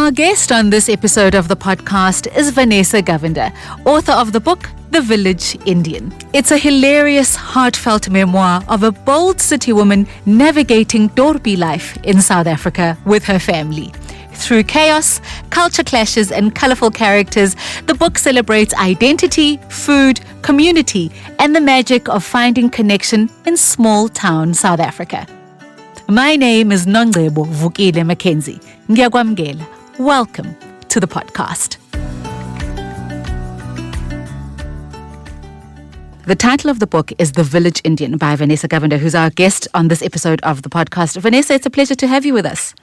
Our guest on this episode of the podcast is Vanessa Govender, author of the book The Village Indian. It's a hilarious, heartfelt memoir of a bold city woman navigating dorpy life in South Africa with her family. Through chaos, culture clashes, and colorful characters, the book celebrates identity, food, community, and the magic of finding connection in small-town South Africa. My name is Nongebo Vukile Mackenzie. Ngiyakwamukela. Welcome to the podcast. The title of the book is The Village Indian by Vanessa Govender, who's our guest on this episode of the podcast. Vanessa, it's a pleasure to have you with us.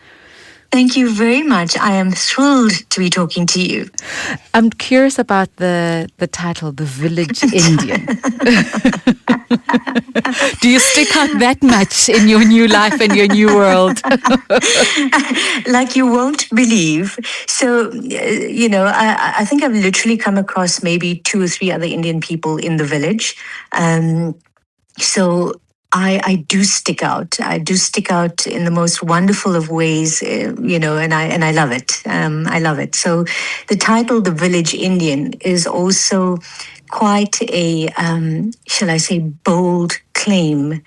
Thank you very much. I am thrilled to be talking to you. I'm curious about the title, The Village Indian. Do you stick out that much in your new life and your new world? Like you won't believe. So, I think I've literally come across maybe 2 or 3 other Indian people in the village. So I do stick out. I do stick out in the most wonderful of ways, and I love it. I love it. So the title, The Village Indian, is also quite a, shall I say, bold claim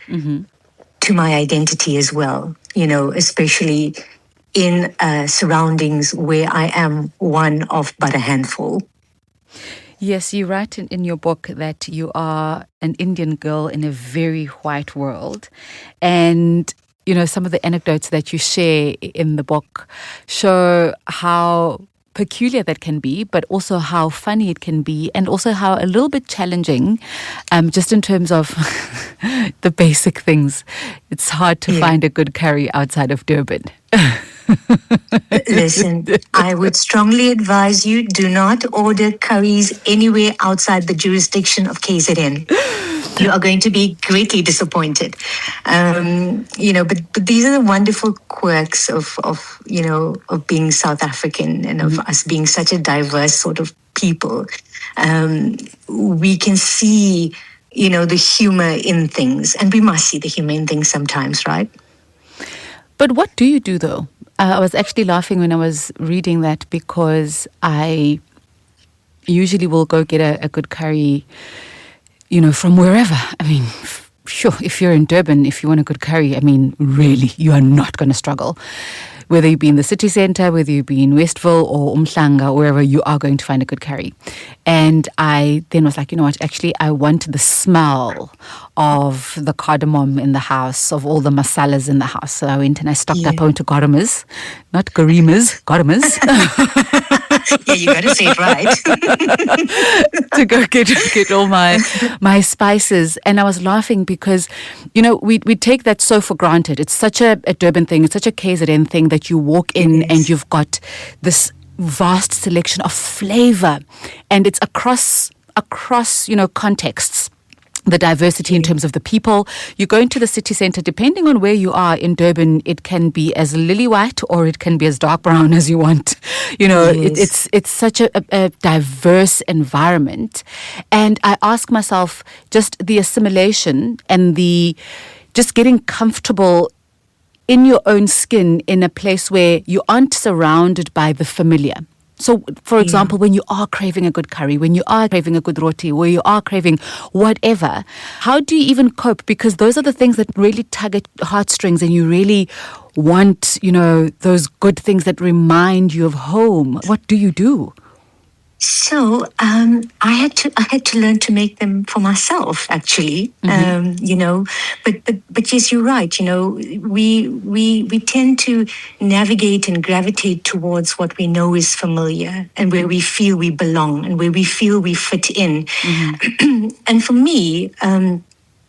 to my identity as well, especially in surroundings where I am one of but a handful. Yes, you write in your book that you are an Indian girl in a very white world. And, some of the anecdotes that you share in the book show how peculiar that can be, but also how funny it can be, and also how a little bit challenging, just in terms of the basic things. It's hard to find a good curry outside of Durban. Listen, I would strongly advise you do not order curries anywhere outside the jurisdiction of KZN. You are going to be greatly disappointed. But these are the wonderful quirks of being South African and of us being such a diverse sort of people. We can see, the humor in things, and we must see the humor in things sometimes, right? But what do you do, though? I was actually laughing when I was reading that because I usually will go get a good curry, from wherever. I mean, sure, if you're in Durban, if you want a good curry, really, you are not going to struggle. Whether you be in the city centre, whether you be in Westville or Umhlanga, wherever, you are going to find a good curry. And I then was like, you know what, actually, I want the smell of the cardamom in the house, of all the masalas in the house. So I went and I stocked up onto garimas, not garimas, garimas. Yeah, you got to say it right. To go get all my spices. And I was laughing because, we take that so for granted. It's such a Durban thing. It's such a KZN thing that you walk in and you've got this vast selection of flavor. And it's across contexts. The diversity in terms of the people. You go into the city centre, depending on where you are in Durban, it can be as lily white or it can be as dark brown as you want. It's such a diverse environment. And I ask myself, just the assimilation and the just getting comfortable in your own skin in a place where you aren't surrounded by the familiar. So, for example, when you are craving a good curry, when you are craving a good roti, where you are craving whatever, how do you even cope? Because those are the things that really tug at heartstrings and you really want, those good things that remind you of home. What do you do? So I had to learn to make them for myself, actually. But yes, you're right. We tend to navigate and gravitate towards what we know is familiar and where we feel we belong and where we feel we fit in. And for me,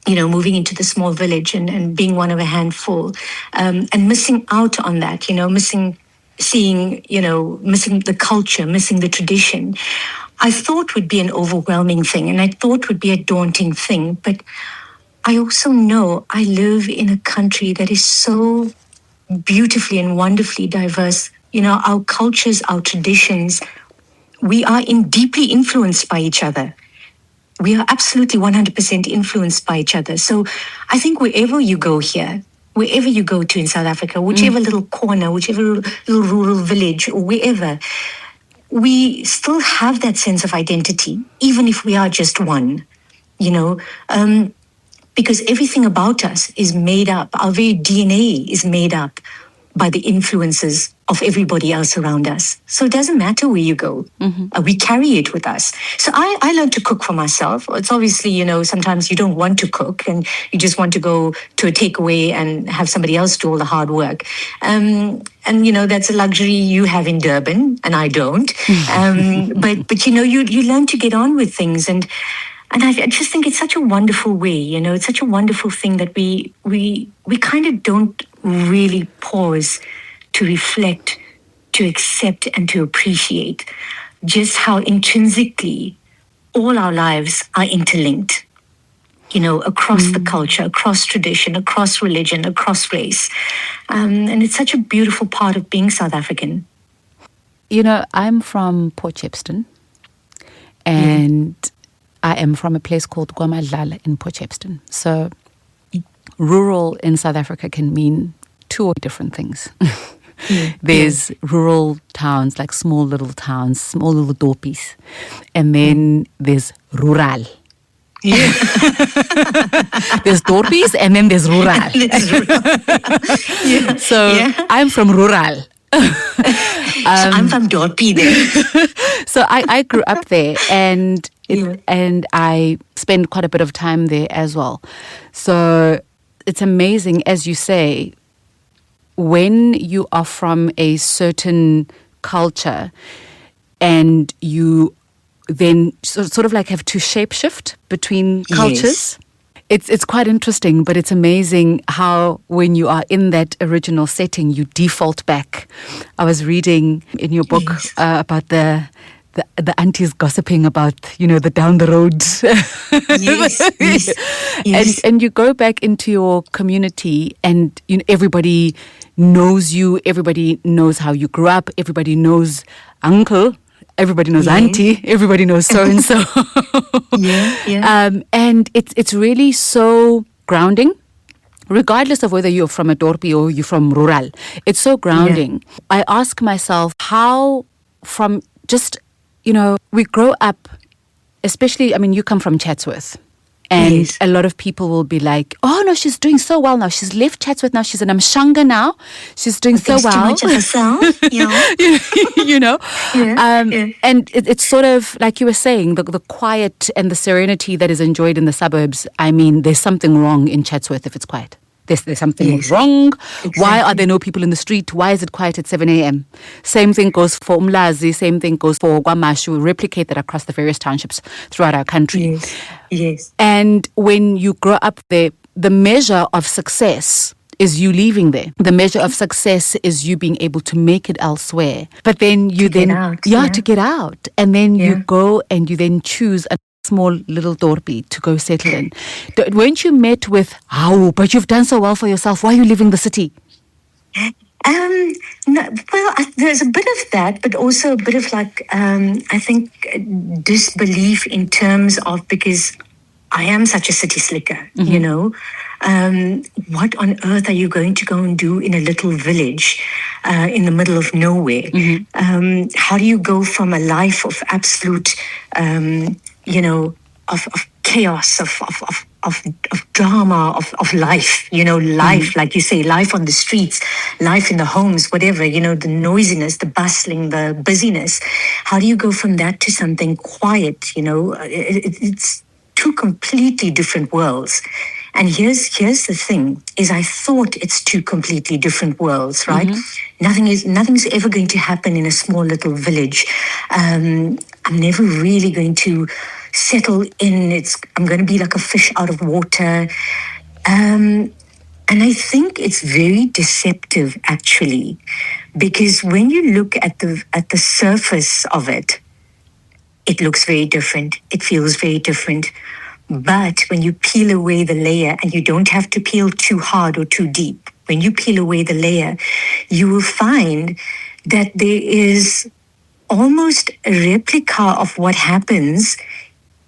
moving into the small village and being one of a handful, and missing out on that, missing the culture, missing the tradition, I thought would be an overwhelming thing and I thought would be a daunting thing. But I also know I live in a country that is so beautifully and wonderfully diverse. Our cultures, our traditions, we are deeply influenced by each other. We are absolutely 100% influenced by each other. So I think wherever you go here, wherever you go to in South Africa, whichever little corner, whichever little rural village or wherever, we still have that sense of identity, even if we are just one, you know, because everything about us is made up, our very DNA is made up by the influences of everybody else around us. So it doesn't matter where you go. We carry it with us. So I learned to cook for myself. It's obviously, you know, sometimes you don't want to cook and you just want to go to a takeaway and have somebody else do all the hard work. And, you know, that's a luxury you have in Durban and I don't. But you know, you learn to get on with things. And I just think it's such a wonderful way, you know, it's such a wonderful thing that we kind of don't really pause to reflect, to accept, and to appreciate just how intrinsically all our lives are interlinked, you know, across the culture, across tradition, across religion, across race. And it's such a beautiful part of being South African. You know, I'm from Port Shepstone, and I am from a place called KwaMadlala in Port Shepstone. So rural in South Africa can mean two different things. There's rural towns, like small little towns, small little dorpies. And then there's rural. Yeah. There's dorpies and then there's rural. So I'm from rural. I'm from Dorpy there. So I grew up there and I spent quite a bit of time there as well. So it's amazing, as you say, when you are from a certain culture and you then sort of like have to shapeshift between cultures. It's quite interesting, but it's amazing how when you are in that original setting, you default back. I was reading in your book about the aunties gossiping about, you know, the down the road. Yes. And you go back into your community and, you know, everybody knows you, everybody knows how you grew up, everybody knows uncle, everybody knows auntie, everybody knows so-and-so. And it's really so grounding, regardless of whether you're from a dorpy or you're from rural. It's so grounding. I ask myself how from just, you know, we grow up, especially, I mean, you come from Chatsworth. And a lot of people will be like, oh, no, she's doing so well now. She's left Chatsworth now. She's in Amshanga now. She's doing so well. Too much of herself, you know. You know? And it's sort of, like you were saying, the quiet and the serenity that is enjoyed in the suburbs. I mean, there's something wrong in Chatsworth if it's quiet. There's something wrong. Exactly. Why are there no people in the street? Why is it quiet at 7 a.m.? Same thing goes for Umlazi. Same thing goes for KwaMashu. We replicate that across the various townships throughout our country. Yes. And when you grow up there, the measure of success is you leaving there. The measure of success is you being able to make it elsewhere. But then you to get out. And then you go and you then choose a small little dorpy to go settle in. Weren't you met with, but you've done so well for yourself, why are you leaving the city? No, well, there's a bit of that, but also a bit of like, I think, disbelief in terms of, because I am such a city slicker, you know. What on earth are you going to go and do in a little village in the middle of nowhere? How do you go from a life of absolute, you know, of chaos, of drama, of life, you know, life, like you say, life on the streets, life in the homes, whatever, you know, the noisiness, the bustling, the busyness. How do you go from that to something quiet, you know? It's two completely different worlds. And here's the thing, is I thought it's two completely different worlds, right? Nothing's ever going to happen in a small little village. I'm never really going to settle in. I'm going to be like a fish out of water. And I think it's very deceptive, actually, because when you look at the surface of it, it looks very different. It feels very different. But when you peel away the layer, and you don't have to peel too hard or too deep, when you peel away the layer, you will find that there is almost a replica of what happens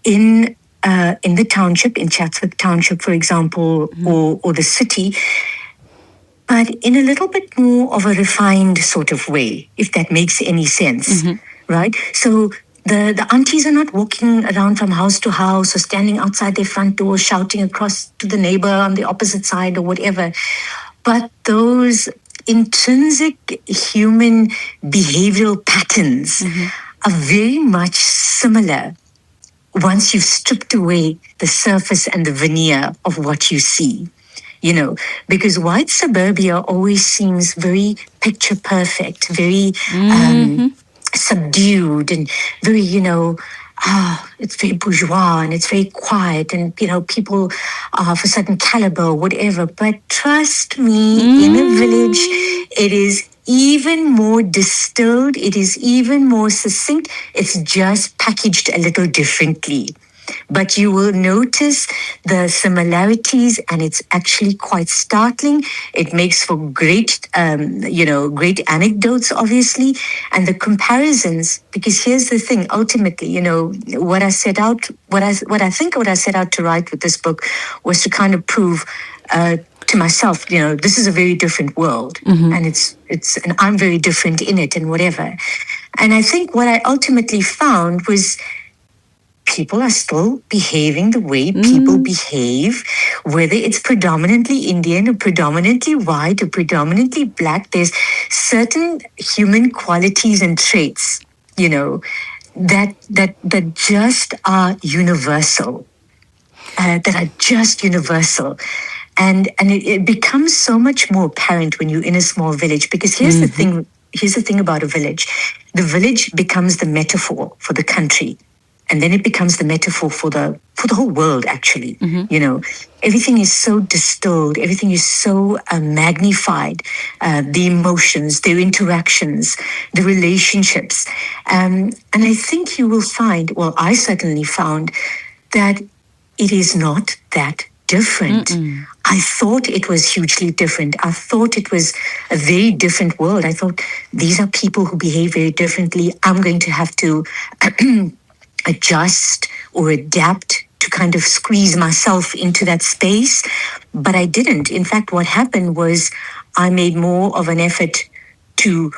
in the township, in Chatsworth Township, for example, or the city. but in a little bit more of a refined sort of way, if that makes any sense, right? So the aunties are not walking around from house to house or standing outside their front door shouting across to the neighbor on the opposite side or whatever. But those intrinsic human behavioral patterns are very much similar once you've stripped away the surface and the veneer of what you see. Because white suburbia always seems very picture perfect, very subdued and very, it's very bourgeois and it's very quiet and, people are of a certain caliber or whatever. But trust me, in a village, it is even more distilled. It is even more succinct. It's just packaged a little differently. But you will notice the similarities, and it's actually quite startling. It makes for great, great anecdotes, obviously, and the comparisons. Because here's the thing: ultimately, what I set out to write with this book was to kind of prove to myself, this is a very different world, and and I'm very different in it, and whatever. And I think what I ultimately found was, people are still behaving the way people behave, whether it's predominantly Indian or predominantly white or predominantly black. There's certain human qualities and traits, that just are universal, and it becomes so much more apparent when you're in a small village. Because here's the thing. Here's the thing about a village. The village becomes the metaphor for the country. And then it becomes the metaphor for the whole world, actually. Everything is so distilled. Everything is so magnified. The emotions, their interactions, the relationships. And I think you will find, well, I certainly found, that it is not that different. I thought it was hugely different. I thought it was a very different world. I thought, these are people who behave very differently. I'm going to have to adjust or adapt to kind of squeeze myself into that space. But I didn't. In fact, what happened was I made more of an effort to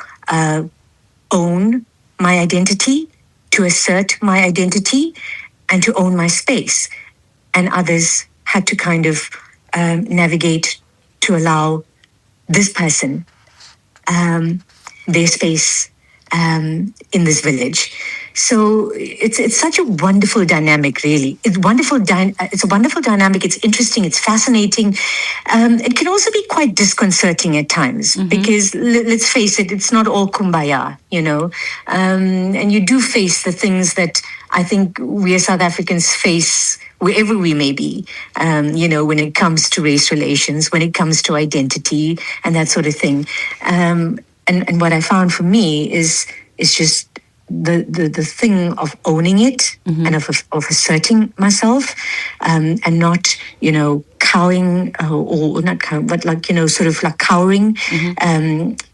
own my identity, to assert my identity, and to own my space. And others had to kind of navigate to allow this person their space in this village. So it's such a wonderful dynamic, really. It's a wonderful dynamic. It's interesting. It's fascinating. It can also be quite disconcerting at times, because let's face it, it's not all kumbaya, and you do face the things that I think we as South Africans face wherever we may be, when it comes to race relations, when it comes to identity and that sort of thing. And what I found for me is just the thing of owning it and of asserting myself, and not, cowing or not cowing, but sort of like cowering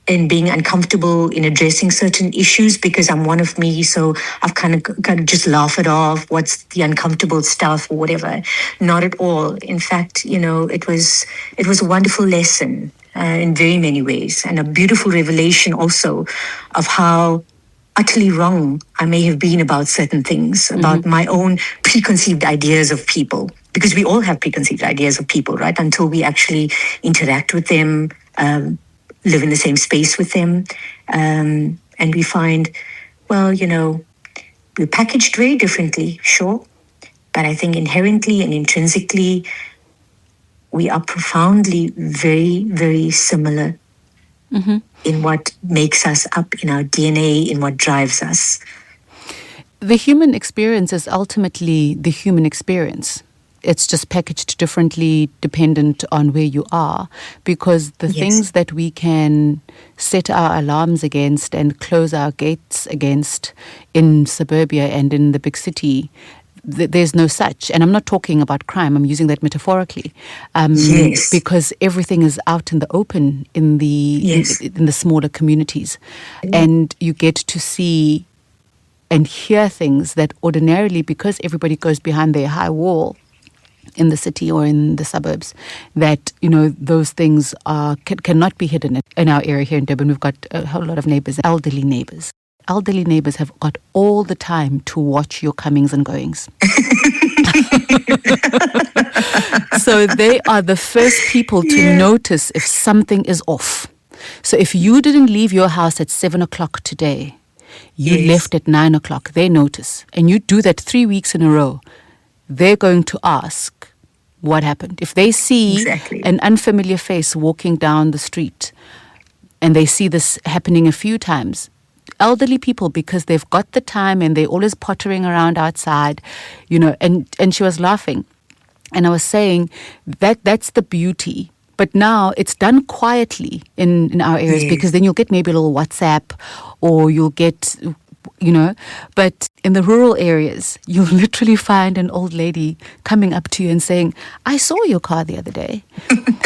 and being uncomfortable in addressing certain issues because I'm one of me. So I've kind of just laugh it off. What's the uncomfortable stuff or whatever? Not at all. In fact, it was a wonderful lesson in very many ways, and a beautiful revelation also of how utterly wrong I may have been about certain things, about my own preconceived ideas of people, because we all have preconceived ideas of people, right? Until we actually interact with them, live in the same space with them, and we find, well, we're packaged very differently, sure, but I think inherently and intrinsically, we are profoundly very, very similar in what makes us up, in our DNA, in what drives us. The human experience is ultimately the human experience. It's just packaged differently dependent on where you are, because the things that we can set our alarms against and close our gates against in suburbia and in the big city, there's no such. And I'm not talking about crime. I'm using that metaphorically, because everything is out in the open in the in the smaller communities, and you get to see and hear things that ordinarily, because everybody goes behind their high wall, in the city or in the suburbs, that, those things cannot be hidden. In our area here in Durban, we've got a whole lot of neighbors, elderly neighbors. Elderly neighbors have got all the time to watch your comings and goings. So they are the first people to notice if something is off. So if you didn't leave your house at 7 o'clock today, you left at 9 o'clock, they notice. And you do that 3 weeks in a row, they're going to ask what happened. If they see an unfamiliar face walking down the street and they see this happening a few times, elderly people, because they've got the time and they're always pottering around outside, and she was laughing. And I was saying that's the beauty. But now it's done quietly in our areas, because then you'll get maybe a little WhatsApp, or you'll get, but in the rural areas, you'll literally find an old lady coming up to you and saying, I saw your car the other day.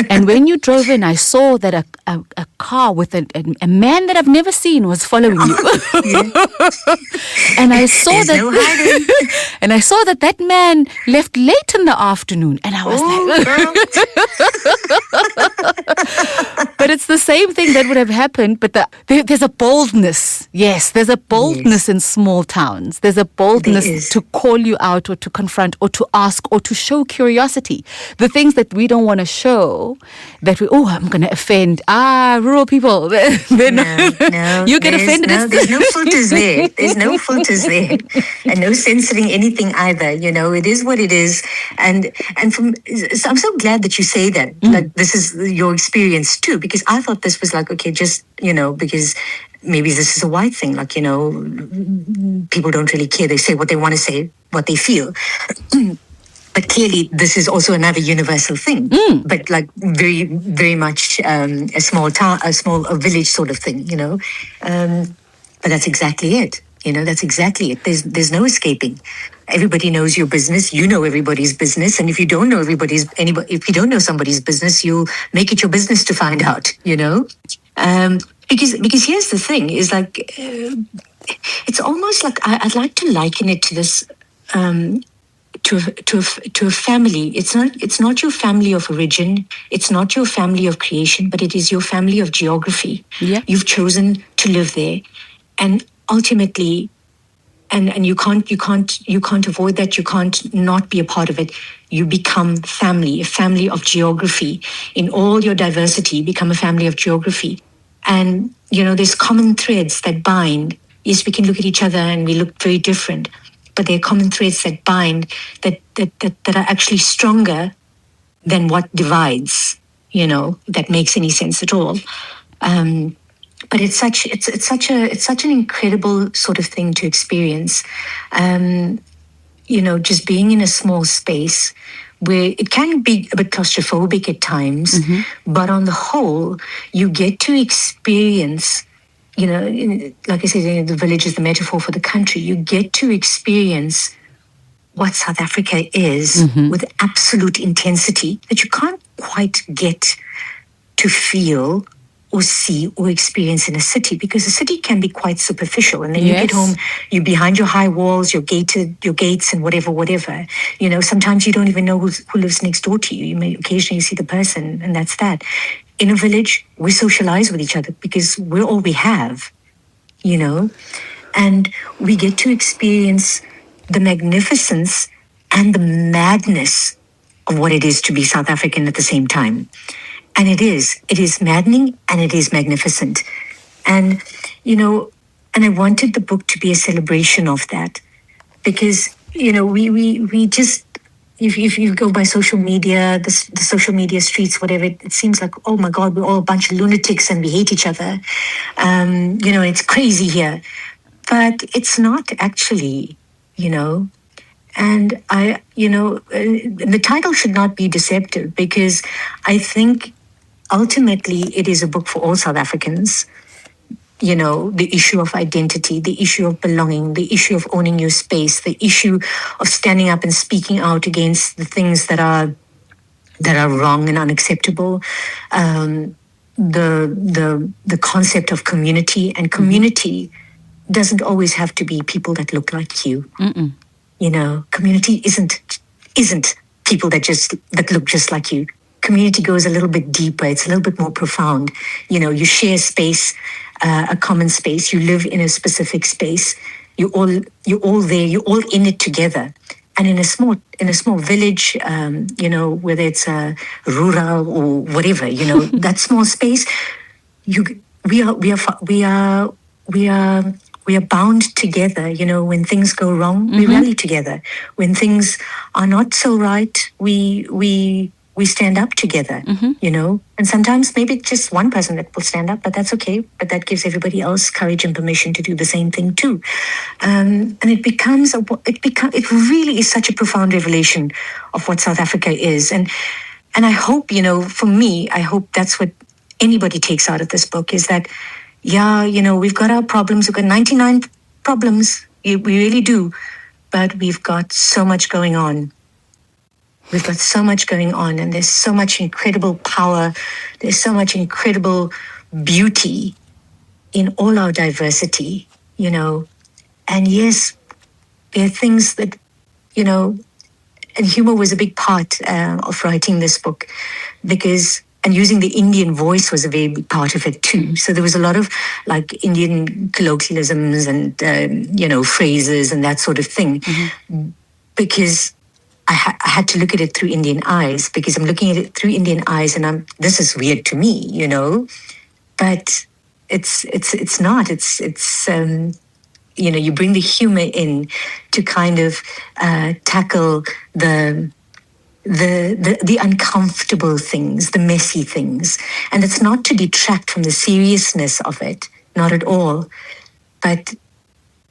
And when you drove in, I saw that a car with a man that I've never seen was following you. And I saw and I saw that man left late in the afternoon. And I was but it's the same thing that would have happened, but there's a boldness. Yes, there's a boldness in small towns. There's a boldness to call you out, or to confront, or to ask, or to show curiosity. The things that we don't want to show, that I'm going to offend. Rural people. No, you get offended. There's no filters there. There's no filters there. And no censoring anything either. It is what it is. And so I'm so glad that you say that. Like, this is your experience too, because I thought this was like, okay, just, because maybe this is a white thing, like, people don't really care. They say what they want to say, what they feel. But clearly, this is also another universal thing, but like very, very much a small town, a village sort of thing, But that's exactly it. That's exactly it. There's no escaping. Everybody knows your business. You know everybody's business, and if you don't know if you don't know somebody's business, you'll make it your business to find out. Because here's the thing: is like it's almost like I'd like to liken it to this. To a family. It's not your family of origin, it's not your family of creation, but it is your family of geography. You've chosen to live there, and ultimately, and you can't avoid that. You can't not be a part of it. You become family, a family of geography. In all your diversity, become a family of geography. And there's common threads that bind. Yes, we can look at each other and we look very different, but there are common threads that bind, that are actually stronger than what divides, that makes any sense at all. But it's such an incredible sort of thing to experience. Just being in a small space where it can be a bit claustrophobic at times, but on the whole, you get to experience, like I said, the village is the metaphor for the country. You get to experience what South Africa is with absolute intensity that you can't quite get to feel or see or experience in a city, because a city can be quite superficial. And then you get home, you're behind your high walls, your gates and whatever. Sometimes you don't even know who lives next door to you. You may occasionally see the person, and that's that. In a village, we socialize with each other because we're all we have, and we get to experience the magnificence and the madness of what it is to be South African at the same time. And it is maddening and it is magnificent. And, and I wanted the book to be a celebration of that, because, we just, if you go by social media, the social media streets, whatever, it seems like, oh my God, we're all a bunch of lunatics and we hate each other. It's crazy here. But it's not actually, And the title should not be deceptive, because I think ultimately it is a book for all South Africans. The issue of identity, the issue of belonging, the issue of owning your space, the issue of standing up and speaking out against the things that are wrong and unacceptable. The concept of community, and community doesn't always have to be people that look like you. Community isn't people that look just like you. Community goes a little bit deeper. It's a little bit more profound. You share space, a common space. You live in a specific space. You're all there. You're all in it together. And in a small village, whether it's rural or whatever, that small space, we are bound together. When things go wrong, we rally together. When things are not so right, we stand up together. And sometimes maybe it's just one person that will stand up, but that's okay. But that gives everybody else courage and permission to do the same thing too. And it really is such a profound revelation of what South Africa is. And I hope, for me, I hope that's what anybody takes out of this book, is that, we've got our problems. We've got 99 problems. We really do. But we've got so much going on. We've got so much going on, and there's so much incredible power. There's so much incredible beauty in all our diversity, And yes, there are things that, and humor was a big part of writing this book, and using the Indian voice was a very big part of it too. So there was a lot of like Indian colloquialisms and, phrases and that sort of thing, because I had to look at it through Indian eyes, because I'm looking at it through Indian eyes, and this is weird to me, but it's not. It's you bring the humor in to kind of tackle the uncomfortable things, the messy things, and it's not to detract from the seriousness of it, not at all, but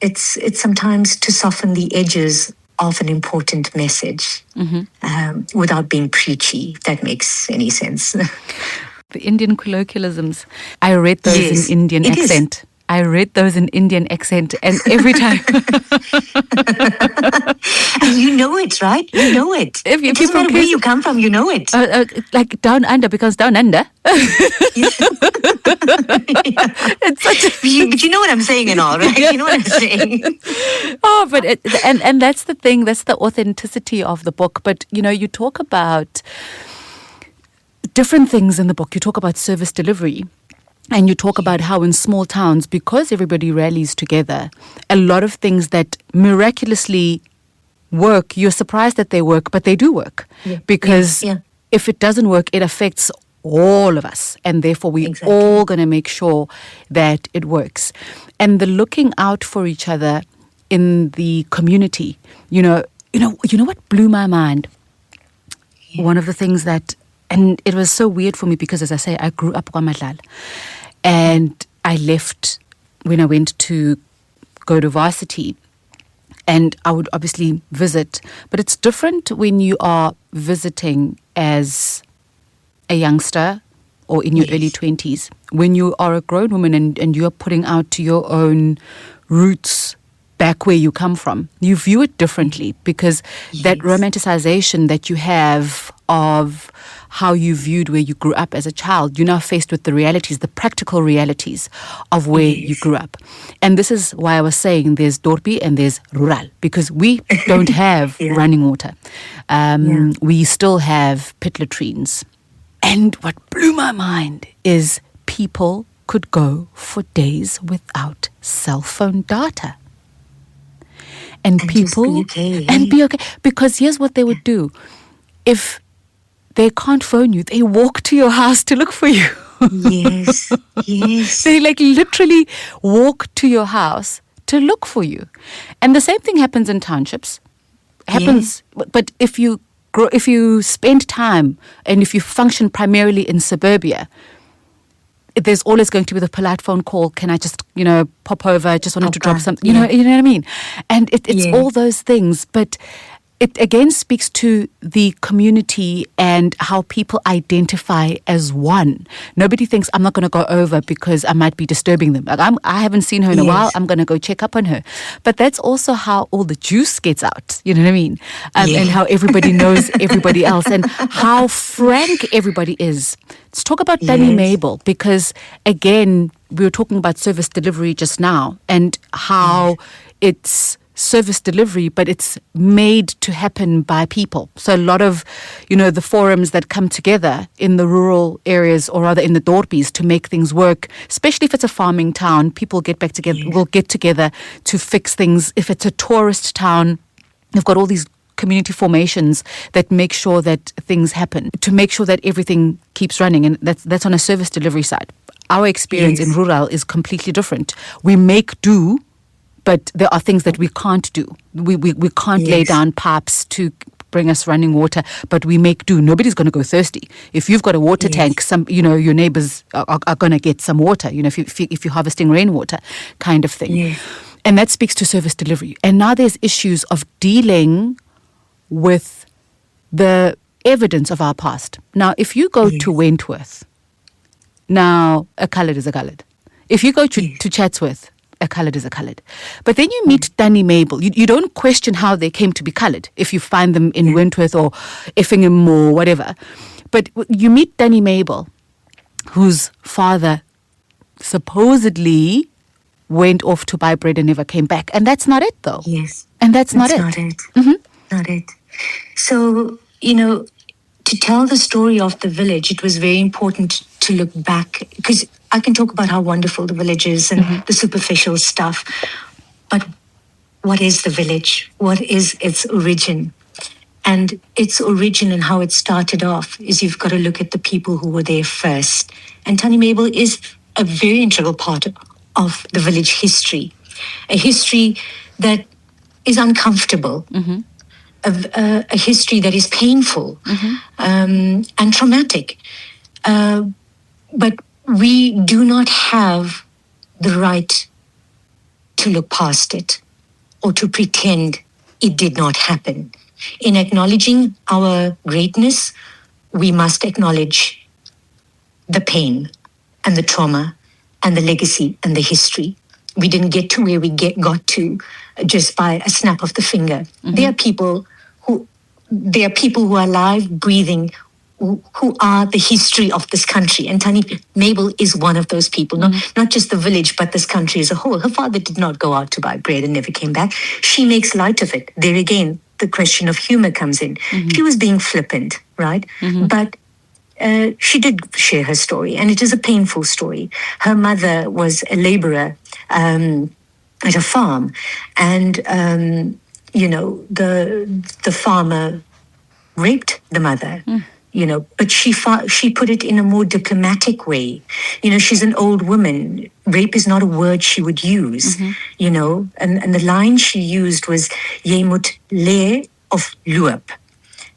it's sometimes to soften the edges of an important message without being preachy, if that makes any sense. The Indian colloquialisms, I read those in Indian accent. I read those in Indian accent, and every time. And you know it, right? You know it. It doesn't matter where you come from, you know it. Like down under, because down under. It's but you know what I'm saying and all, right? You know what I'm saying. Oh, but and that's the thing. That's the authenticity of the book. But you talk about different things in the book. You talk about service delivery. And you talk about how in small towns, because everybody rallies together, a lot of things that miraculously work, you're surprised that they work, but they do work. Because if it doesn't work, it affects all of us. And therefore, we're all going to make sure that it works. And the looking out for each other in the community, you know what blew my mind? One of the things that, and it was so weird for me because, as I say, I grew up KwaMadlala. And I left when I went to go to varsity, and I would obviously visit. But it's different when you are visiting as a youngster or in your early 20s. When you are a grown woman and you are putting out to your own roots back where you come from, you view it differently, because that romanticization that you have of how you viewed where you grew up as a child, you're now faced with the realities, the practical realities of where you grew up. And this is why I was saying there's dorpie and there's rural, because we don't have running water. We still have pit latrines. And what blew my mind is people could go for days without cell phone data. And people be okay. Because here's what they would do. If they can't phone you, they walk to your house to look for you. Yes. They literally walk to your house to look for you. And the same thing happens in townships. But if you spend time and if you function primarily in suburbia, there's always going to be the polite phone call. Can I just, pop over? I just wanted to drop something. You know what I mean? And it's all those things. But it again speaks to the community and how people identify as one. Nobody thinks, I'm not going to go over because I might be disturbing them. I haven't seen her in a while. I'm going to go check up on her. But that's also how all the juice gets out. You know what I mean? And how everybody knows everybody else and how frank everybody is. Let's talk about Danny Mabel, because again, we were talking about service delivery just now and how it's service delivery, but it's made to happen by people. So a lot of, the forums that come together in the rural areas, or rather in the dorpies, to make things work, especially if it's a farming town, people get back together, will get together to fix things. If it's a tourist town, you've got all these community formations that make sure that things happen, to make sure that everything keeps running. And that's on a service delivery side. Our experience in rural is completely different. We make do, but there are things that we can't do. We can't lay down pipes to bring us running water, but we make do. Nobody's going to go thirsty. If you've got a water tank, your neighbors are going to get some water, if you're harvesting rainwater kind of thing. Yes. And that speaks to service delivery. And now there's issues of dealing with the evidence of our past. Now, if you go to Wentworth, now a coloured is a coloured. If you go to Chatsworth, a coloured is a coloured. But then you meet Danny Mabel. You don't question how they came to be coloured if you find them in Wentworth or Effingham or whatever. But you meet Danny Mabel, whose father supposedly went off to buy bread and never came back. And that's not it, though. Yes. And that's not it. Mm-hmm. Not it. So, to tell the story of the village, it was very important to look back, because I can talk about how wonderful the village is and the superficial stuff. But what is the village? What is its origin? And its origin and how it started off is you've got to look at the people who were there first. And Tannie Mabel is a very integral part of the village history, a history that is uncomfortable. A history that is painful and traumatic. But we do not have the right to look past it or to pretend it did not happen. In acknowledging our greatness, we must acknowledge the pain and the trauma and the legacy and the history. We didn't get to where we got to just by a snap of the finger. There are people who are alive, breathing, who are the history of this country. And Tannie Mabel is one of those people, not just the village, but this country as a whole. Her father did not go out to buy bread and never came back. She makes light of it. There again, the question of humor comes in. She was being flippant, right? But she did share her story, and it is a painful story. Her mother was a laborer at a farm, and the farmer raped the mother. But she put it in a more diplomatic way. She's an old woman. Rape is not a word she would use. And the line she used was "Jy moet leer of loop."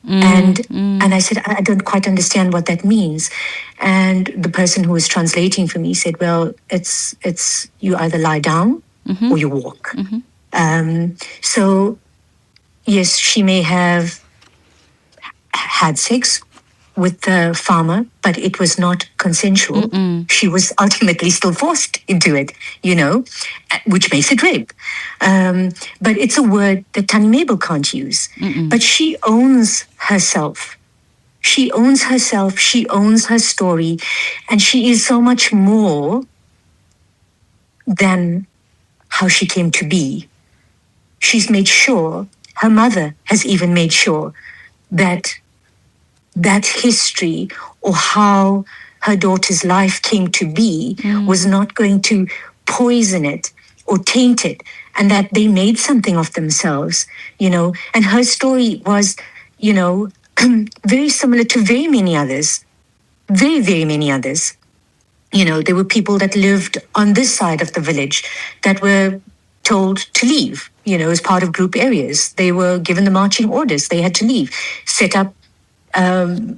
And I said, I don't quite understand what that means. And the person who was translating for me said, well, it's you either lie down or you walk. So yes, she may have had sex with the farmer, but it was not consensual. She was ultimately still forced into it, which makes it rape. But it's a word that Tannie Mabel can't use. But she owns herself. She owns herself. She owns her story. And she is so much more than how she came to be. She's made sure, her mother has even made sure that history or how her daughter's life came to be was not going to poison it or taint it, and that they made something of themselves, and her story was, very similar to very many others, very, very many others. There were people that lived on this side of the village that were told to leave, as part of group areas. They were given the marching orders. They had to leave, set up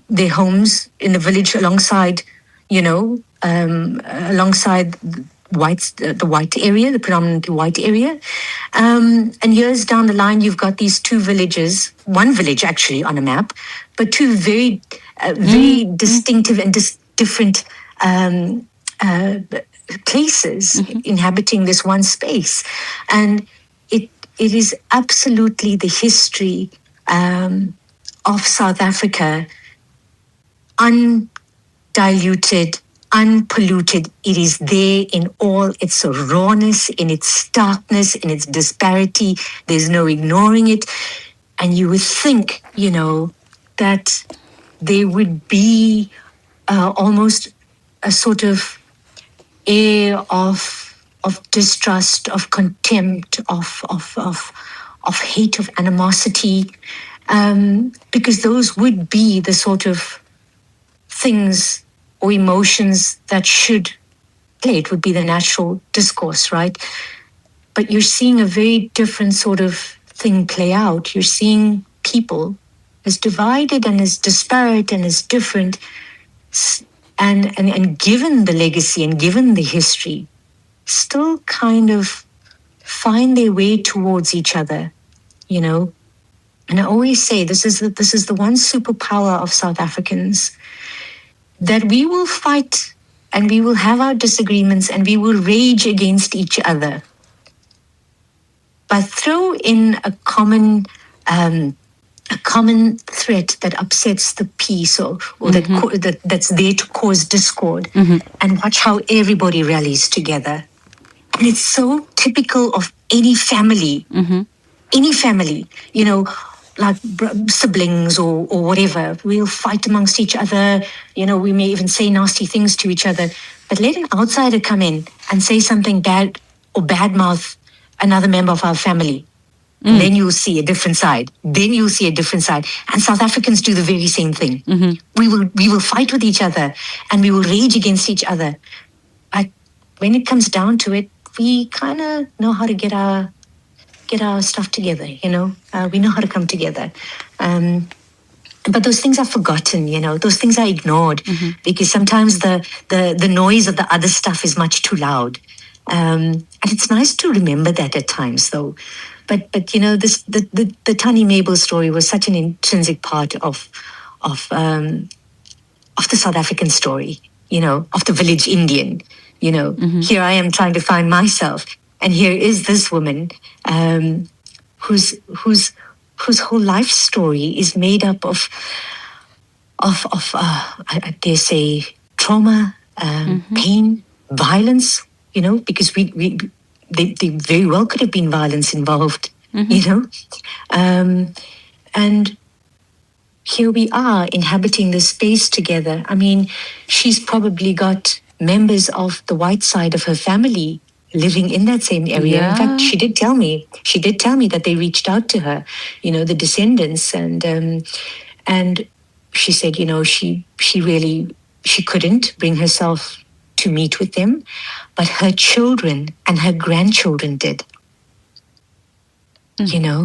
their homes in the village alongside, alongside the white area, the predominantly white area. And years down the line, you've got these two villages, one village actually on a map, but two very, very distinctive and different places inhabiting this one space. And it is absolutely the history of South Africa, undiluted, unpolluted. It is there in all its rawness, in its starkness, in its disparity. There's no ignoring it. And you would think, that there would be almost a sort of air of distrust, of contempt, of hate, of animosity, because those would be the sort of things or emotions that should play. It would be the natural discourse, right? But you're seeing a very different sort of thing play out. You're seeing people as divided and as disparate and as different, and given the legacy and given the history, still kind of find their way towards each other, And I always say this is the one superpower of South Africans, that we will fight and we will have our disagreements and we will rage against each other, but throw in a common threat that upsets the peace, or that's there to cause discord, and watch how everybody rallies together. And it's so typical of any family, like siblings or whatever. We'll fight amongst each other. We may even say nasty things to each other. But let an outsider come in and say something bad or badmouth another member of our family. Then you'll see a different side. And South Africans do the very same thing. We will fight with each other and we will rage against each other. But when it comes down to it, we kind of know how to get our stuff together. We know how to come together. But those things are forgotten. Those things are ignored, because sometimes the noise of the other stuff is much too loud. And it's nice to remember that at times, though. But the Tani Mabel story was such an intrinsic part of the South African story, of the village Indian. Here I am trying to find myself, and here is this woman whose whole life story is made up of I dare say trauma, pain, violence. Because they very well could have been violence involved. And here we are inhabiting this space together. I mean, she's probably got members of the white side of her family living in that same area. Yeah. In fact, she did tell me that they reached out to her, the descendants, and she said, she couldn't bring herself to meet with them, but her children and her grandchildren did. And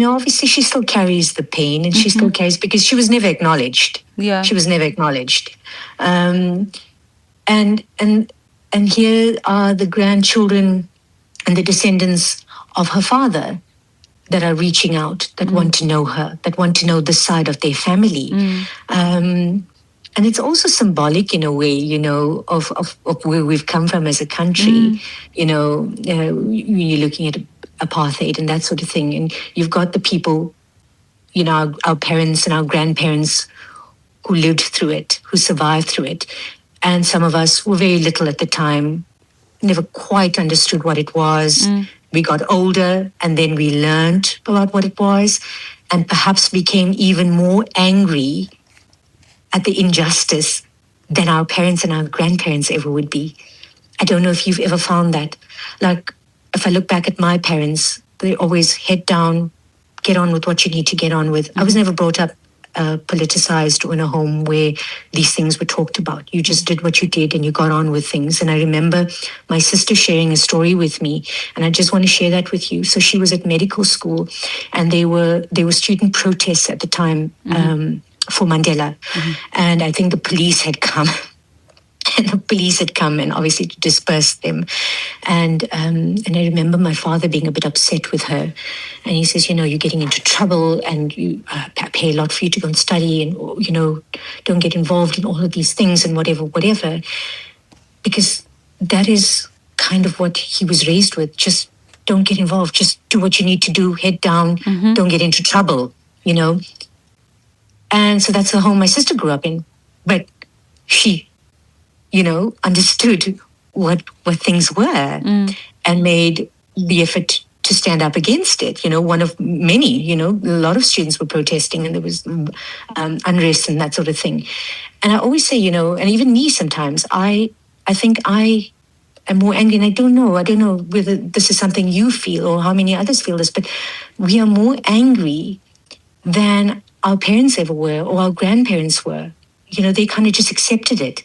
obviously she still carries the pain, and she still carries, because she was never acknowledged. Yeah. She was never acknowledged. And here are the grandchildren and the descendants of her father that are reaching out, that want to know her, that want to know this side of their family. And it's also symbolic in a way, of where we've come from as a country. When you're looking at apartheid and that sort of thing, and you've got the people, our parents and our grandparents who lived through it, who survived through it. And some of us were very little at the time, never quite understood what it was. We got older and then we learned about what it was, and perhaps became even more angry at the injustice than our parents and our grandparents ever would be. I don't know if you've ever found that. Like, if I look back at my parents, they always head down, get on with what you need to get on with. I was never brought up politicized or in a home where these things were talked about. You just did what you did and you got on with things. And I remember my sister sharing a story with me, and I just want to share that with you. So she was at medical school, and there were student protests at the time for Mandela. And I think the police had come. And obviously to disperse them. And I remember my father being a bit upset with her. And he says, you're getting into trouble, and you pay a lot for you to go and study, and, don't get involved in all of these things and whatever. Because that is kind of what he was raised with. Just don't get involved. Just do what you need to do. Head down. Don't get into trouble, And so that's the home my sister grew up in. But she, understood what things were and made the effort to stand up against it. One of many, a lot of students were protesting and there was unrest and that sort of thing. And I always say, and even me sometimes, I think I am more angry, and I don't know whether this is something you feel or how many others feel this, but we are more angry than our parents ever were or our grandparents were. They kind of just accepted it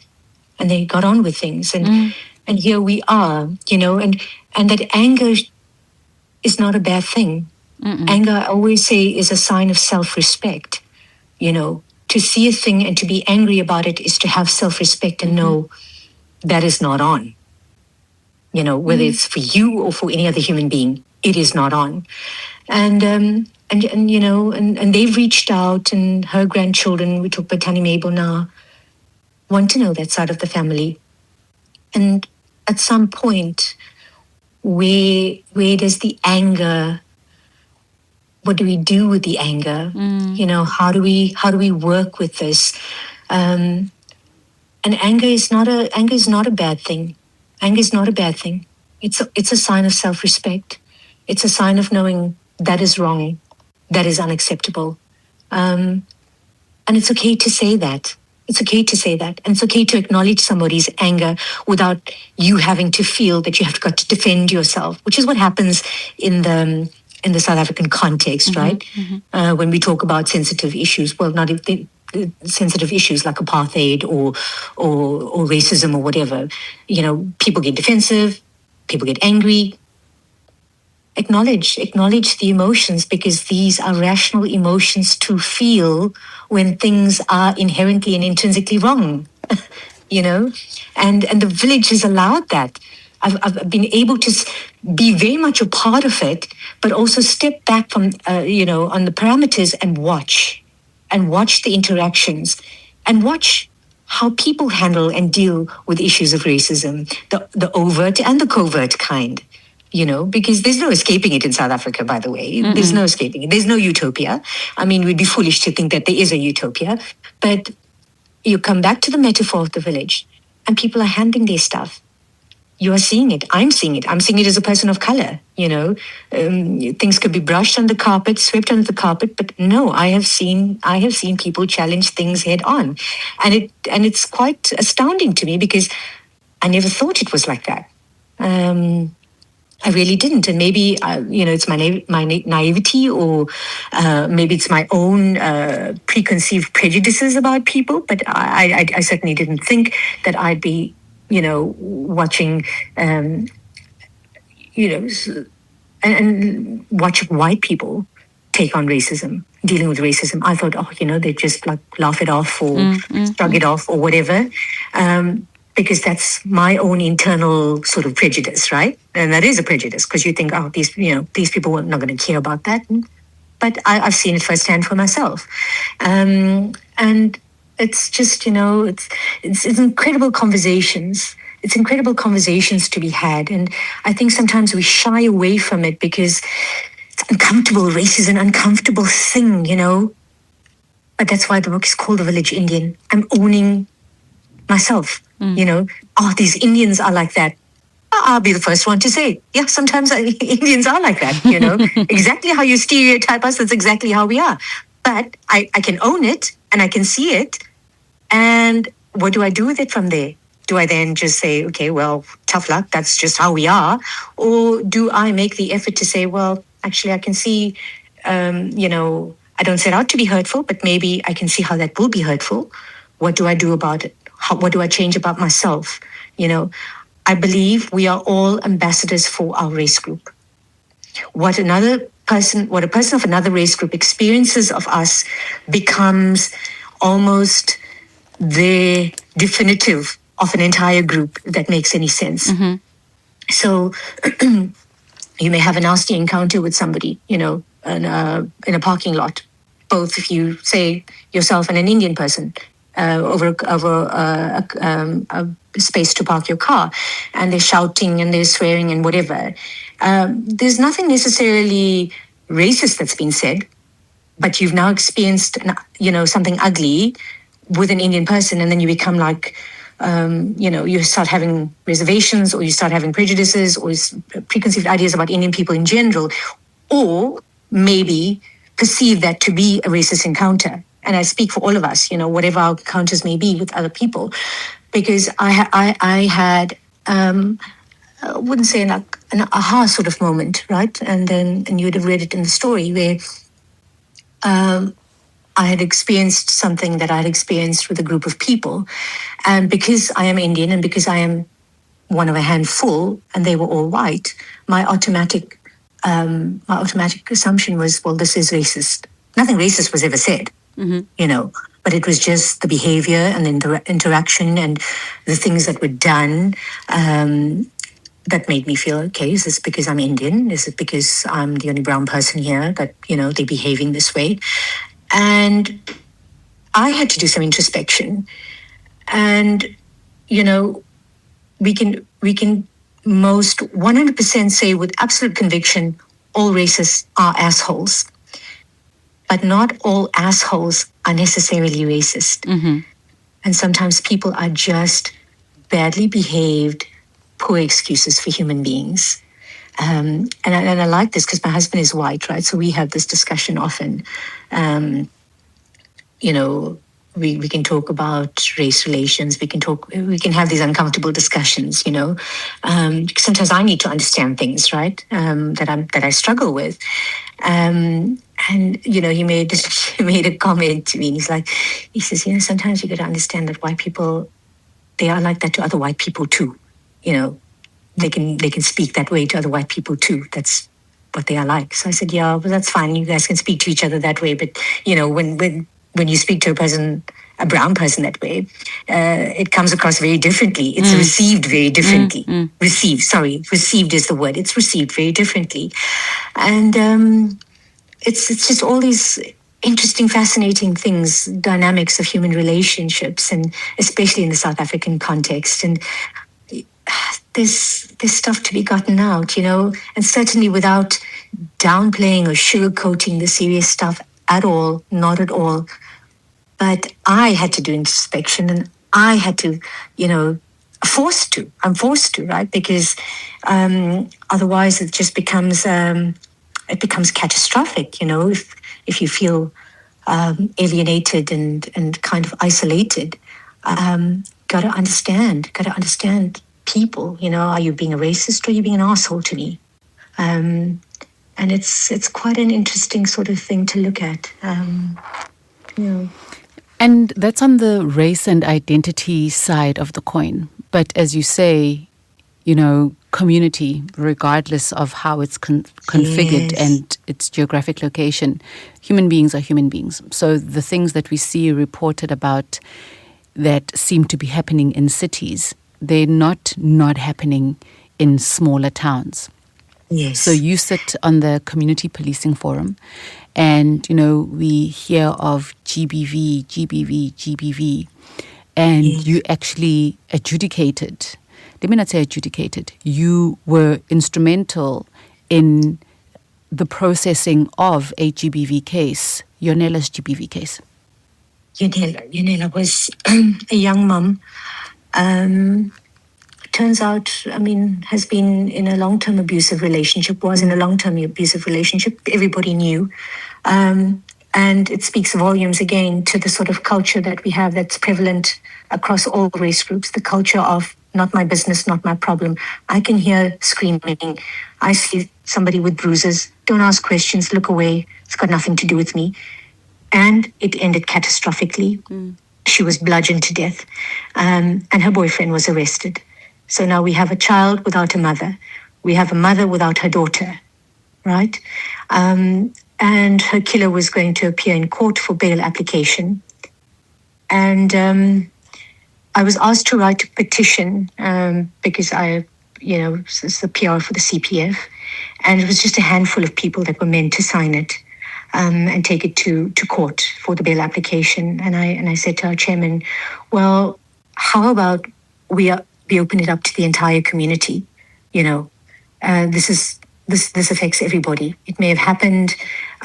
and they got on with things. And here we are, and that anger is not a bad thing. Anger, I always say, is a sign of self-respect. To see a thing and to be angry about it is to have self-respect and know that is not on. Whether it's for you or for any other human being, it is not on. And they've reached out, and her grandchildren, we talk about Tani Mabel now, want to know that side of the family. And at some point, where does the anger, what do we do with the anger? How do we work with this? And anger is not a bad thing. Anger is not a bad thing. It's a sign of self-respect. It's a sign of knowing that is wrong, that is unacceptable. And it's okay to say that. It's okay to say that. And it's okay to acknowledge somebody's anger without you having to feel that you have got to defend yourself, which is what happens in the South African context, right? When we talk about sensitive issues, well, not if sensitive issues like apartheid or racism or whatever, people get defensive, people get angry. Acknowledge the emotions, because these are rational emotions to feel when things are inherently and intrinsically wrong, and the village has allowed that. I've been able to be very much a part of it, but also step back from, on the parameters and watch the interactions and watch how people handle and deal with issues of racism, the overt and the covert kind. Because there's no escaping it in South Africa, by the way. There's no escaping it. There's no utopia. I mean, we'd be foolish to think that there is a utopia. But you come back to the metaphor of the village, and people are handling their stuff. You are seeing it. I'm seeing it. I'm seeing it as a person of color. Things could be brushed on the carpet, swept under the carpet, but no, I have seen people challenge things head on, and it's quite astounding to me, because I never thought it was like that. I really didn't, and maybe it's my naivety, or maybe it's my own preconceived prejudices about people. But I certainly didn't think that I'd be, watching, and watch white people take on racism, dealing with racism. I thought, they just like laugh it off or shrug it off or whatever. Because that's my own internal sort of prejudice, right? And that is a prejudice, because you think, these people are not going to care about that. But I've seen it firsthand for myself. And it's just, it's incredible conversations. It's incredible conversations to be had. And I think sometimes we shy away from it because it's uncomfortable. Race is an uncomfortable thing, But that's why the book is called The Village Indian. I'm owning myself. These Indians are like that. I'll be the first one to say, yeah, sometimes Indians are like that, exactly how you stereotype us, that's exactly how we are. But I can own it, and I can see it. And what do I do with it from there? Do I then just say, okay, well, tough luck, that's just how we are? Or do I make the effort to say, well, actually, I can see, I don't set out to be hurtful, but maybe I can see how that will be hurtful. What do I do about it? What do I change about myself? I believe we are all ambassadors for our race group. What a person of another race group experiences of us becomes almost the definitive of an entire group, if that makes any sense. So you may have a nasty encounter with somebody, in a parking lot, both if you say yourself and an Indian person. Over a space to park your car, and they're shouting and they're swearing and whatever. There's nothing necessarily racist that's been said, but you've now experienced, something ugly with an Indian person, and then you become like, you start having reservations, or you start having prejudices, or preconceived ideas about Indian people in general, or maybe perceive that to be a racist encounter. And I speak for all of us, whatever our encounters may be with other people, because I had, I wouldn't say like an aha sort of moment, right? And you'd have read it in the story where I had experienced something that I had experienced with a group of people. And because I am Indian and because I am one of a handful and they were all white, my automatic assumption was, well, this is racist. Nothing racist was ever said, but it was just the behavior and the interaction and the things that were done that made me feel, okay, is this because I'm Indian? Is it because I'm the only brown person here that, they're behaving this way? And I had to do some introspection. And, we can most 100% say with absolute conviction, all racists are assholes. But not all assholes are necessarily racist. And sometimes people are just badly behaved, poor excuses for human beings. And I like this because my husband is white, right? So we have this discussion often. We can talk about race relations. We can have these uncomfortable discussions. Sometimes I need to understand things, right? That I struggle with. And he made a comment to me. He says, sometimes you got to understand that white people, they are like that to other white people too. They can speak that way to other white people too. That's what they are like. So I said, yeah, well, that's fine. You guys can speak to each other that way. But when you speak to a brown person that way, it comes across very differently. It's received very differently. Received is the word. It's received very differently. And it's just all these interesting, fascinating things, dynamics of human relationships, and especially in the South African context. And there's stuff to be gotten out, and certainly without downplaying or sugarcoating the serious stuff at all, not at all. But I had to do introspection, and I had to, I'm forced to, right? Because otherwise it just becomes catastrophic, if you feel alienated and kind of isolated. Got to understand people, are you being a racist or are you being an asshole to me? And it's quite an interesting sort of thing to look at. And that's on the race and identity side of the coin. But as you say, community, regardless of how it's configured and its geographic location, human beings are human beings. So the things that we see reported about that seem to be happening in cities, they're not happening in smaller towns. Yes. So you sit on the Community Policing Forum, and, we hear of GBV, and you actually adjudicated. Let me not say adjudicated. You were instrumental in the processing of a GBV case, Yonela's GBV case. Yonela was a young mum. Turns out, has been in a long-term abusive relationship, everybody knew. And it speaks volumes again to the sort of culture that we have that's prevalent across all race groups, the culture of not my business, not my problem. I can hear screaming. I see somebody with bruises. Don't ask questions, look away. It's got nothing to do with me. And it ended catastrophically. She was bludgeoned to death, and her boyfriend was arrested. So now we have a child without a mother. We have a mother without her daughter, right? And her killer was going to appear in court for bail application. And I was asked to write a petition because it's the PR for the CPF. And it was just a handful of people that were meant to sign it and take it to court for the bail application. And I said to our chairman, well, how about we open it up to the entire community? This is this affects everybody. It may have happened.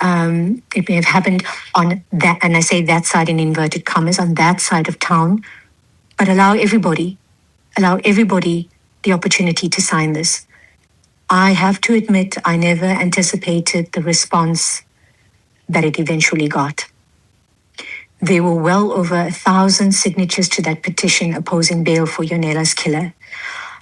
It may have happened on that, and I say that side in inverted commas, on that side of town. But allow everybody the opportunity to sign this. I have to admit, I never anticipated the response that it eventually got. There were well over 1,000 signatures to that petition opposing bail for Yonela's killer.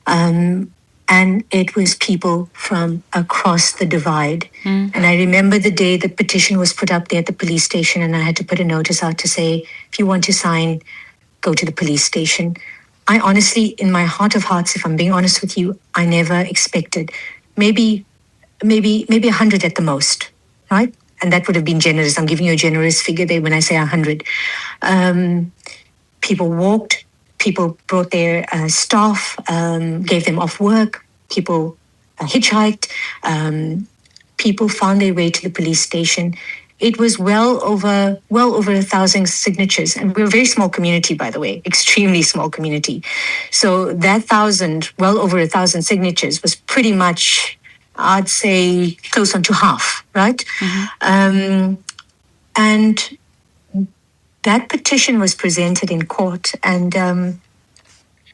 And it was people from across the divide. And I remember the day the petition was put up there at the police station, and I had to put a notice out to say, if you want to sign, go to the police station. I honestly, in my heart of hearts, if I'm being honest with you, I never expected. Maybe 100 at the most, right? And that would have been generous. I'm giving you a generous figure there when I say 100. People walked, people brought their staff, gave them off work, people hitchhiked, people found their way to the police station. It was well over 1,000 signatures. And we're a very small community, by the way, extremely small community. So that well over 1,000 signatures was pretty much, I'd say, close on to half, right? And that petition was presented in court, and I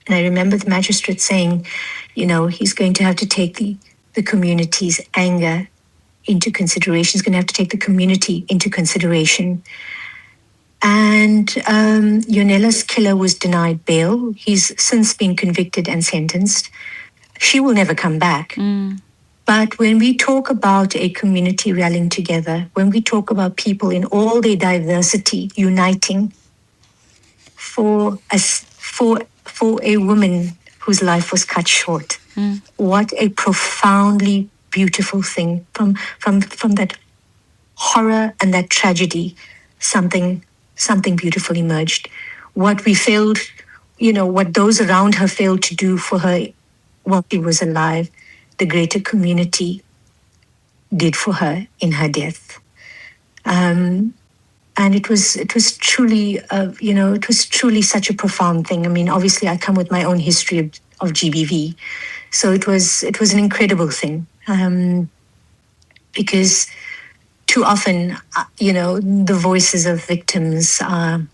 remember the magistrate saying, he's going to have to take the community's anger into consideration. He's going to have to take the community into consideration. And Yonela's killer was denied bail. He's since been convicted and sentenced. She will never come back. But when we talk about a community rallying together, when we talk about people in all their diversity uniting for a woman whose life was cut short, what a profoundly beautiful thing. From that horror and that tragedy, something beautiful emerged. What we failed, what those around her failed to do for her while she was alive, the greater community did for her in her death. And it was truly, it was truly such a profound thing. I mean, obviously, I come with my own history of GBV, so it was an incredible thing. Because too often, the voices of victims are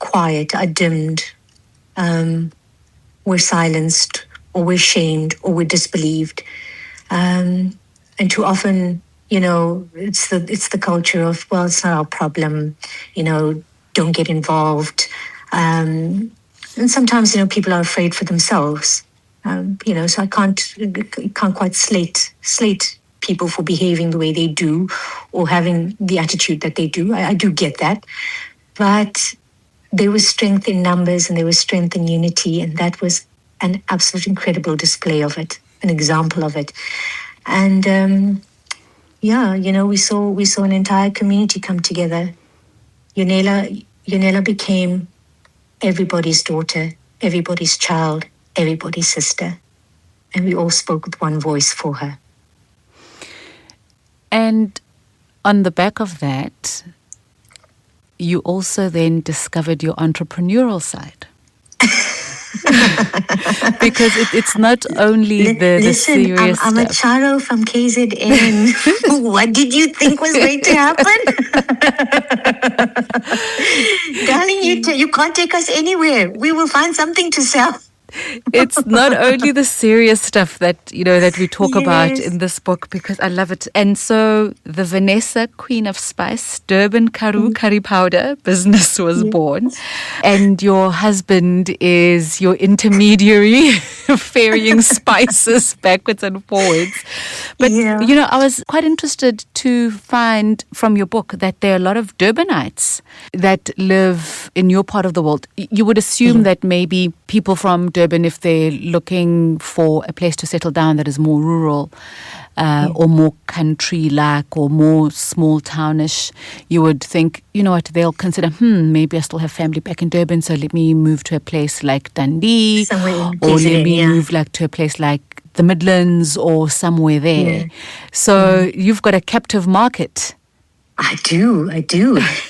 quiet, are dimmed, were silenced, or we're shamed, or we're disbelieved. And too often, it's the culture of, well, it's not our problem, don't get involved. And sometimes, people are afraid for themselves. So I can't quite slate people for behaving the way they do or having the attitude that they do. I do get that. But there was strength in numbers and there was strength in unity, and that was an absolute incredible display of it, an example of it. And we saw an entire community come together. Yonela became everybody's daughter, everybody's child, everybody's sister. And we all spoke with one voice for her. And on the back of that, you also then discovered your entrepreneurial side. Because it's not only the serious I'm a Charo from KZN. What did you think was going to happen? Darling, you can't take us anywhere. We will find something to sell. It's not only the serious stuff that we talk about in this book, because I love it. And so the Vanessa Queen of Spice Durban Karoo curry powder business was born, and your husband is your intermediary, ferrying spices backwards and forwards. But I was quite interested to find from your book that there are a lot of Durbanites that live in your part of the world. You would assume that maybe people from Durban, if they're looking for a place to settle down that is more rural or more country-like or more small-townish, you would think, they'll consider, maybe I still have family back in Durban, so let me move to a place like Dundee, or let me move to a place like the Midlands or somewhere there. So you've got a captive market. I do.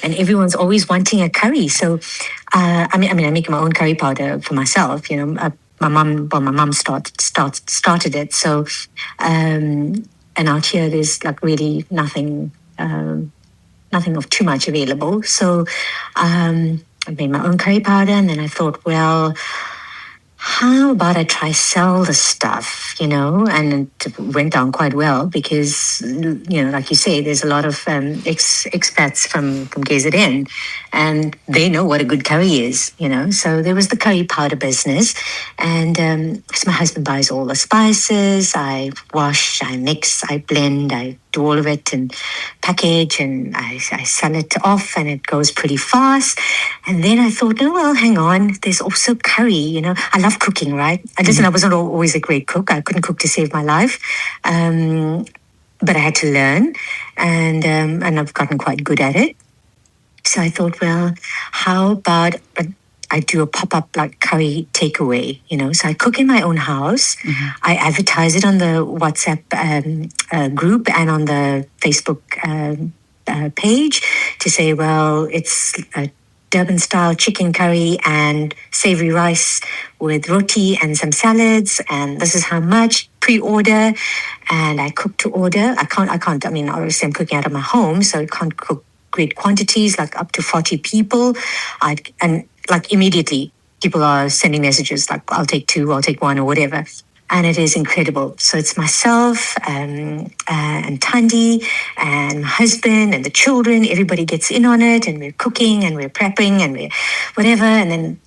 And everyone's always wanting a curry. So, I make my own curry powder for myself. my mum started it. So, and out here there's like really nothing of too much available. So, I made my own curry powder, and then I thought, well, how about I try sell the stuff, and it went down quite well because, like you say, there's a lot of expats from KZN, and they know what a good curry is, So there was the curry powder business, and so my husband buys all the spices. I wash, I mix, I blend, I do all of it and package, and I sell it off, and it goes pretty fast. And then I thought, oh, well, hang on, there's also curry, I love cooking, right? I wasn't always a great cook. I couldn't cook to save my life. But I had to learn, and I've gotten quite good at it. So I thought, well, how about I do a pop-up like curry takeaway, So I cook in my own house. Mm-hmm. I advertise it on the WhatsApp group and on the Facebook page to say, well, it's a Durban-style chicken curry and savory rice with roti and some salads, and this is how much. Pre-order, and I cook to order. I can't. I mean, obviously, I'm cooking out of my home, so I can't cook great quantities, like up to 40 people. And like immediately, people are sending messages like, I'll take 2, I'll take 1, or whatever. And it is incredible. So it's myself and Tandi and my husband and the children. Everybody gets in on it, and we're cooking and we're prepping and we're whatever. And then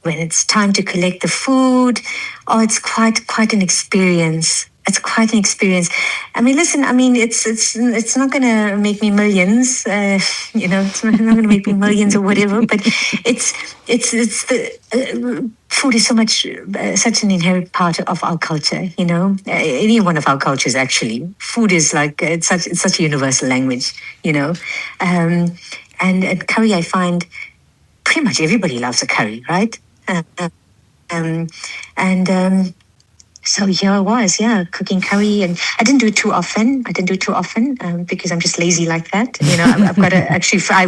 when it's time to collect the food, it's quite an experience. It's quite an experience. I mean, listen. I mean, it's not going to make me millions. It's not going to make me millions or whatever. But it's the food is such an inherent part of our culture. Any one of our cultures actually. Food is like it's such a universal language. And curry, I find pretty much everybody loves a curry, right? So here I was, cooking curry, and I didn't do it too often. Because I'm just lazy like that. I've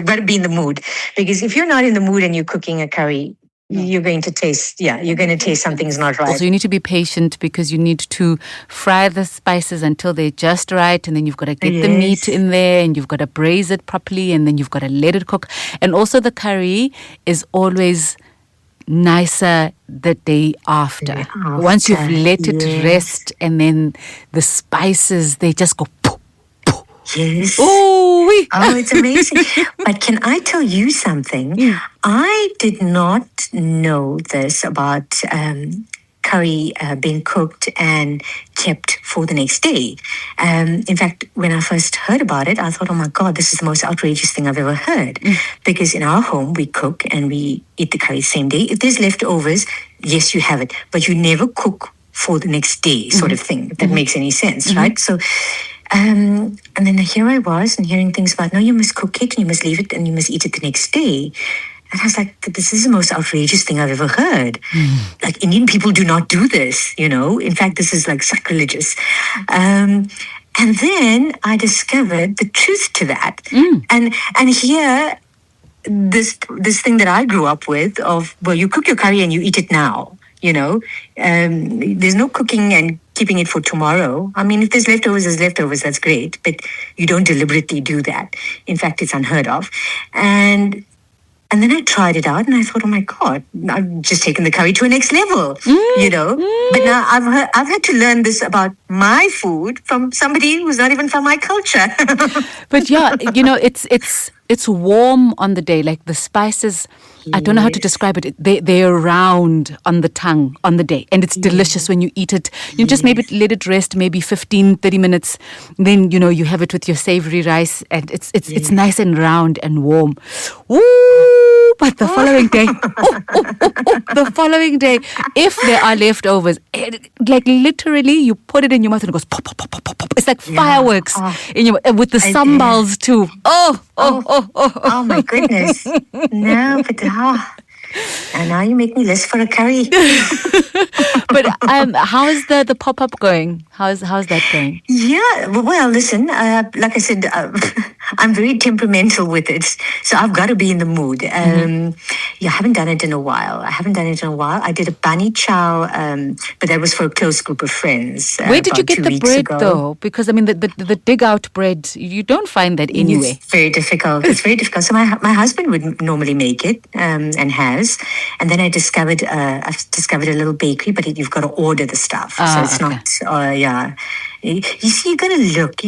got to be in the mood, because if you're not in the mood and you're cooking a curry, you're going to taste something's not right. Also, you need to be patient, because you need to fry the spices until they're just right, and then you've got to get the meat in there, and you've got to braise it properly, and then you've got to let it cook. And also the curry is always nicer the day after. Once you've let it rest, and then the spices, they just go poof, poof. Yes. Oh, it's amazing. But can I tell you something? Yeah. I did not know this about curry being cooked and kept for the next day. In fact, when I first heard about it, I thought, oh my God, this is the most outrageous thing I've ever heard. Because in our home, we cook and we eat the curry the same day. If there's leftovers, yes, you have it. But you never cook for the next day, sort of thing, if that makes any sense, right? So, and then here I was, and hearing things about, no, you must cook it, and you must leave it, and you must eat it the next day. And I was like, this is the most outrageous thing I've ever heard. Like, Indian people do not do this, In fact, this is like sacrilegious. And then I discovered the truth to that. And here, this thing that I grew up with of, well, you cook your curry and you eat it now, There's no cooking and keeping it for tomorrow. I mean, if there's leftovers, that's great. But you don't deliberately do that. In fact, it's unheard of. And then I tried it out, and I thought, oh my God, I've just taken the curry to a next level, But now I've had to learn this about my food from somebody who's not even from my culture. But yeah, it's warm on the day, like the spices. I don't know how to describe it. They're round on the tongue on the day, and it's delicious when you eat it. You just maybe let it rest, maybe 15, 30 minutes. Then, you have it with your savory rice, and it's nice and round and warm. Woo! But the following day, the following day, if there are leftovers, like literally you put it in your mouth and it goes pop, pop, pop, pop, pop, pop. It's like fireworks in your with the sambals too. Oh my goodness. No, but And now you make me list for a curry. But how is the pop-up going? How's that going? Yeah, well, listen, like I said, I'm very temperamental with it. So I've got to be in the mood. Yeah, I haven't done it in a while. I did a bunny chow, but that was for a close group of friends. Where did you about get 2 the weeks bread ago. though? Because I mean, the dig out bread, you don't find that anywhere. It's very difficult. It's very difficult. So my husband would normally make it, and has, and then I've discovered a little bakery, but you've got to order the stuff, so it's okay. not. Yeah, you see, you got to look,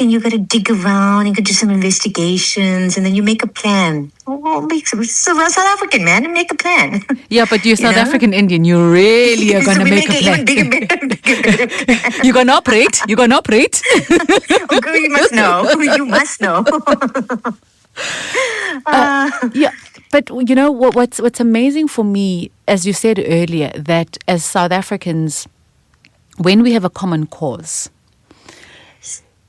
and you got to dig around. You got to do some investigations, and then you make a plan. Oh, so South African man, and make a plan. Yeah, but you're South African Indian. You really are gonna make a plan. Even bigger plan. You're gonna operate. Okay, you must know. You must know. Yeah, but you know what's amazing for me, as you said earlier, that as South Africans, when we have a common cause,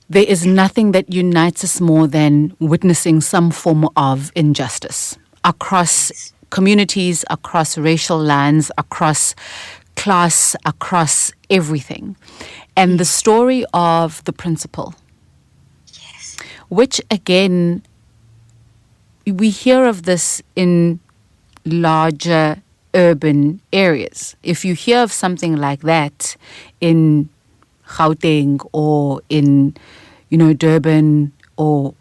there is nothing that unites us more than witnessing some form of injustice across communities, across racial lines, across class, across everything. And the story of the principal, which again, we hear of this in larger urban areas. If you hear of something like that in Gauteng or in, Durban, or,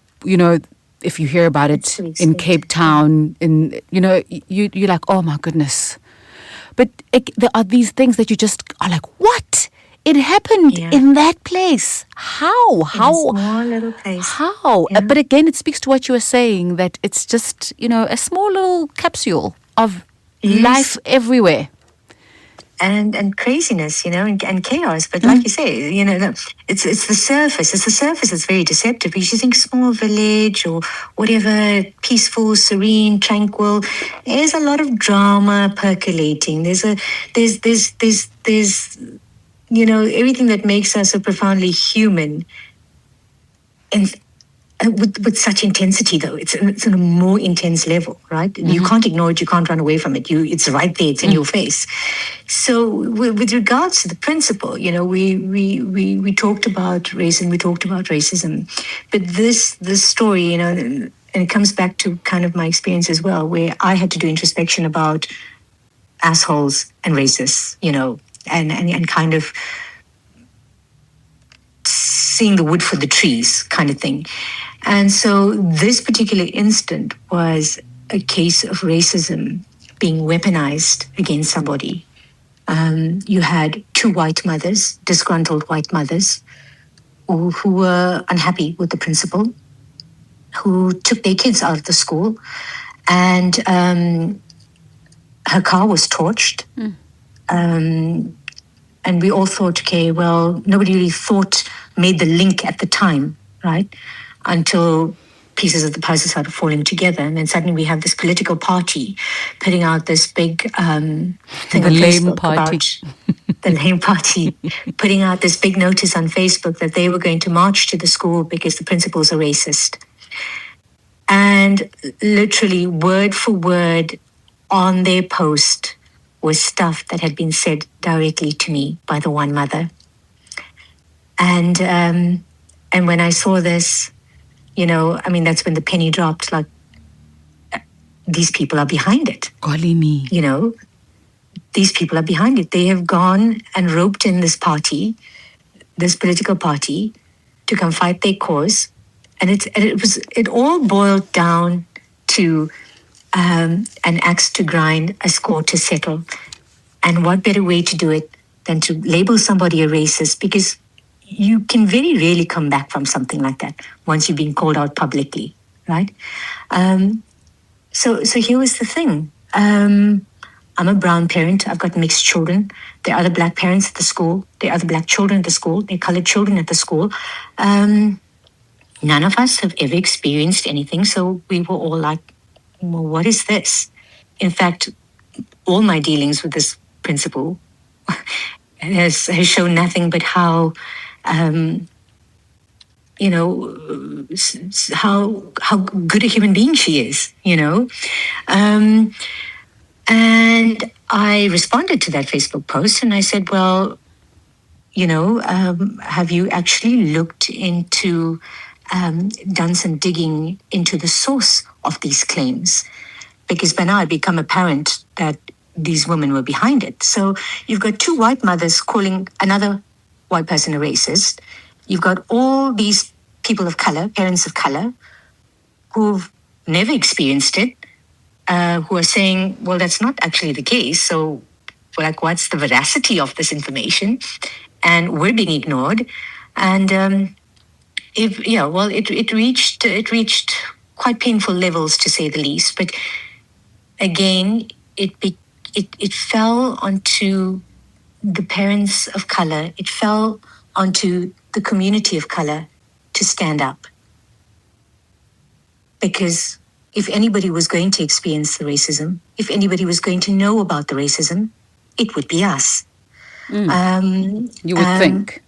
if you hear about it in Cape Town, you're like, oh my goodness. But there are these things that you just are like, what? It happened in that place. How? In a small little place. How? Yeah. But again, it speaks to what you were saying, that it's just, a small little capsule of life everywhere. And craziness, and chaos. But like you say, it's the surface. It's the surface that's very deceptive. Because you think small village or whatever, peaceful, serene, tranquil. There's a lot of drama percolating. There's everything that makes us so profoundly human. And with such intensity, though, it's on a more intense level, right? You can't ignore it. You can't run away from it. It's right there. It's in your face. So, with regards to the principle, we talked about race and we talked about racism, but this story, and it comes back to kind of my experience as well, where I had to do introspection about assholes and racists, and kind of seeing the wood for the trees kind of thing. And so this particular instant was a case of racism being weaponized against somebody. You had two white mothers, disgruntled white mothers, who were unhappy with the principal, who took their kids out of the school, and her car was torched. And we all thought, okay, well, nobody really made the link at the time, right? Until pieces of the puzzle started falling together. And then suddenly we have this political party putting out this big thing on Facebook about the lame party, putting out this big notice on Facebook that they were going to march to the school because the principal's a racist. And literally word for word on their post was stuff that had been said directly to me by the one mother. And when I saw this, that's when the penny dropped. Like, these people are behind it. Golly me. These people are behind it. They have gone and roped in this party, this political party, to come fight their cause, and it all boiled down to an axe to grind, a score to settle. And what better way to do it than to label somebody a racist? Because you can very rarely come back from something like that once you've been called out publicly, right? So here was the thing. I'm a brown parent. I've got mixed children. There are other black parents at the school. There are other black children at the school. There are colored children at the school. None of us have ever experienced anything. So we were all like, well, what is this? In fact, all my dealings with this principal has shown nothing but how, how good a human being she is, And I responded to that Facebook post and I said, well, have you actually looked into, done some digging into the source of these claims? Because by now it become apparent that these women were behind it. So you've got two white mothers calling another white person a racist. You've got all these people of color, parents of color, who've never experienced it, who are saying, well, that's not actually the case. So, like, what's the veracity of this information? And we're being ignored. And it reached quite painful levels, to say the least. But again, it fell onto the parents of color. It fell onto the community of color to stand up. Because if anybody was going to experience the racism, if anybody was going to know about the racism, it would be us. You would think.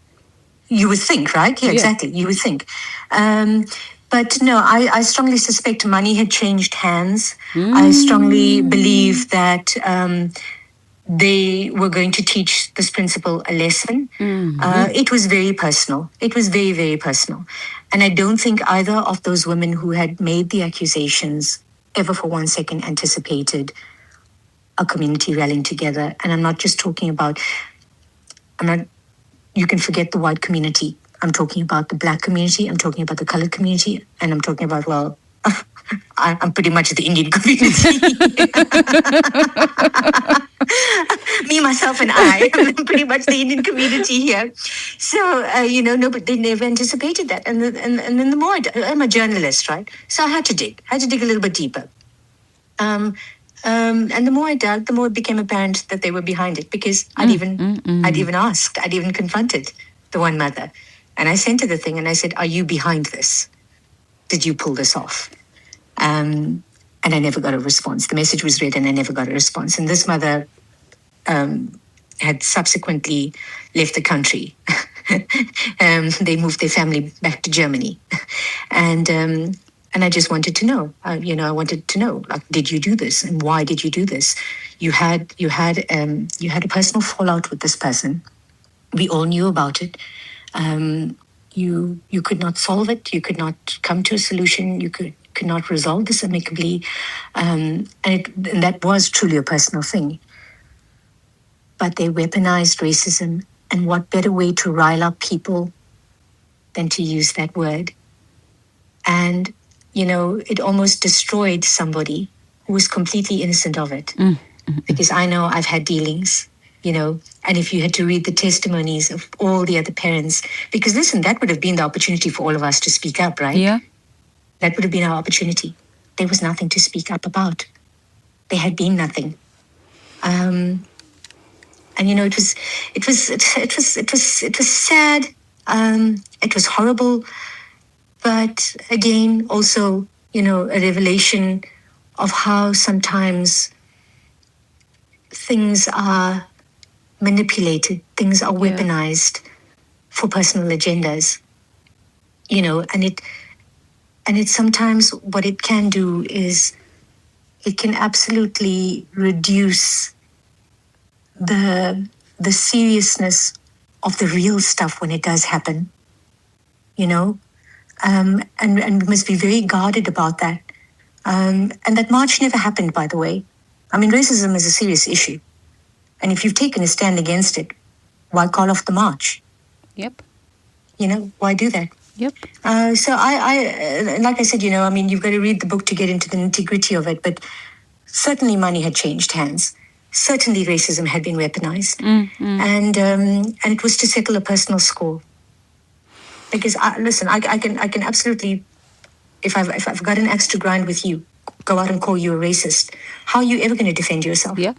You would think, right? Yeah, exactly. You would think. But no, I strongly suspect money had changed hands. I strongly believe that they were going to teach this principal a lesson. It was very personal. It was very, very personal. And I don't think either of those women who had made the accusations ever for 1 second anticipated a community rallying together. And I'm not just talking about, you can forget the white community. I'm talking about the black community. I'm talking about the colored community. And I'm talking about, well, I'm pretty much the Indian community. Me, myself, and I. I'm pretty much the Indian community here. So, no, but they never anticipated that. And then the more I'm a journalist, right? So I had to dig a little bit deeper. And the more I dug, the more it became apparent that they were behind it, because I'd even asked, I'd even confronted the one mother. And I sent her the thing and I said, are you behind this? Did you pull this off? And I never got a response. The message was read and I never got a response. And this mother had subsequently left the country. They moved their family back to Germany. And I just wanted to know, I wanted to know, like, did you do this? And why did you do this? You had a personal fallout with this person. We all knew about it. You could not solve it. You could not come to a solution. You could not resolve this amicably. And that was truly a personal thing. But they weaponized racism. And what better way to rile up people than to use that word? And, it almost destroyed somebody who was completely innocent of it. Because I know I've had dealings, and if you had to read the testimonies of all the other parents, because listen, that would have been the opportunity for all of us to speak up, right? Yeah. That would have been our opportunity. There was nothing to speak up about. There had been nothing. And it was sad. It was horrible. But again, also, a revelation of how sometimes things are manipulated, things are weaponized for personal agendas, and it sometimes what it can do is it can absolutely reduce the seriousness of the real stuff when it does happen, and we must be very guarded about that. And that march never happened, by the way. I mean, racism is a serious issue. And if you've taken a stand against it, why call off the march? Yep. Why do that? Yep. So I like I said, you've got to read the book to get into the nitty-gritty of it. But certainly money had changed hands. Certainly racism had been weaponized. And it was to settle a personal score. Because, I can absolutely, if I've got an axe to grind with you, go out and call you a racist. How are you ever going to defend yourself? Yeah.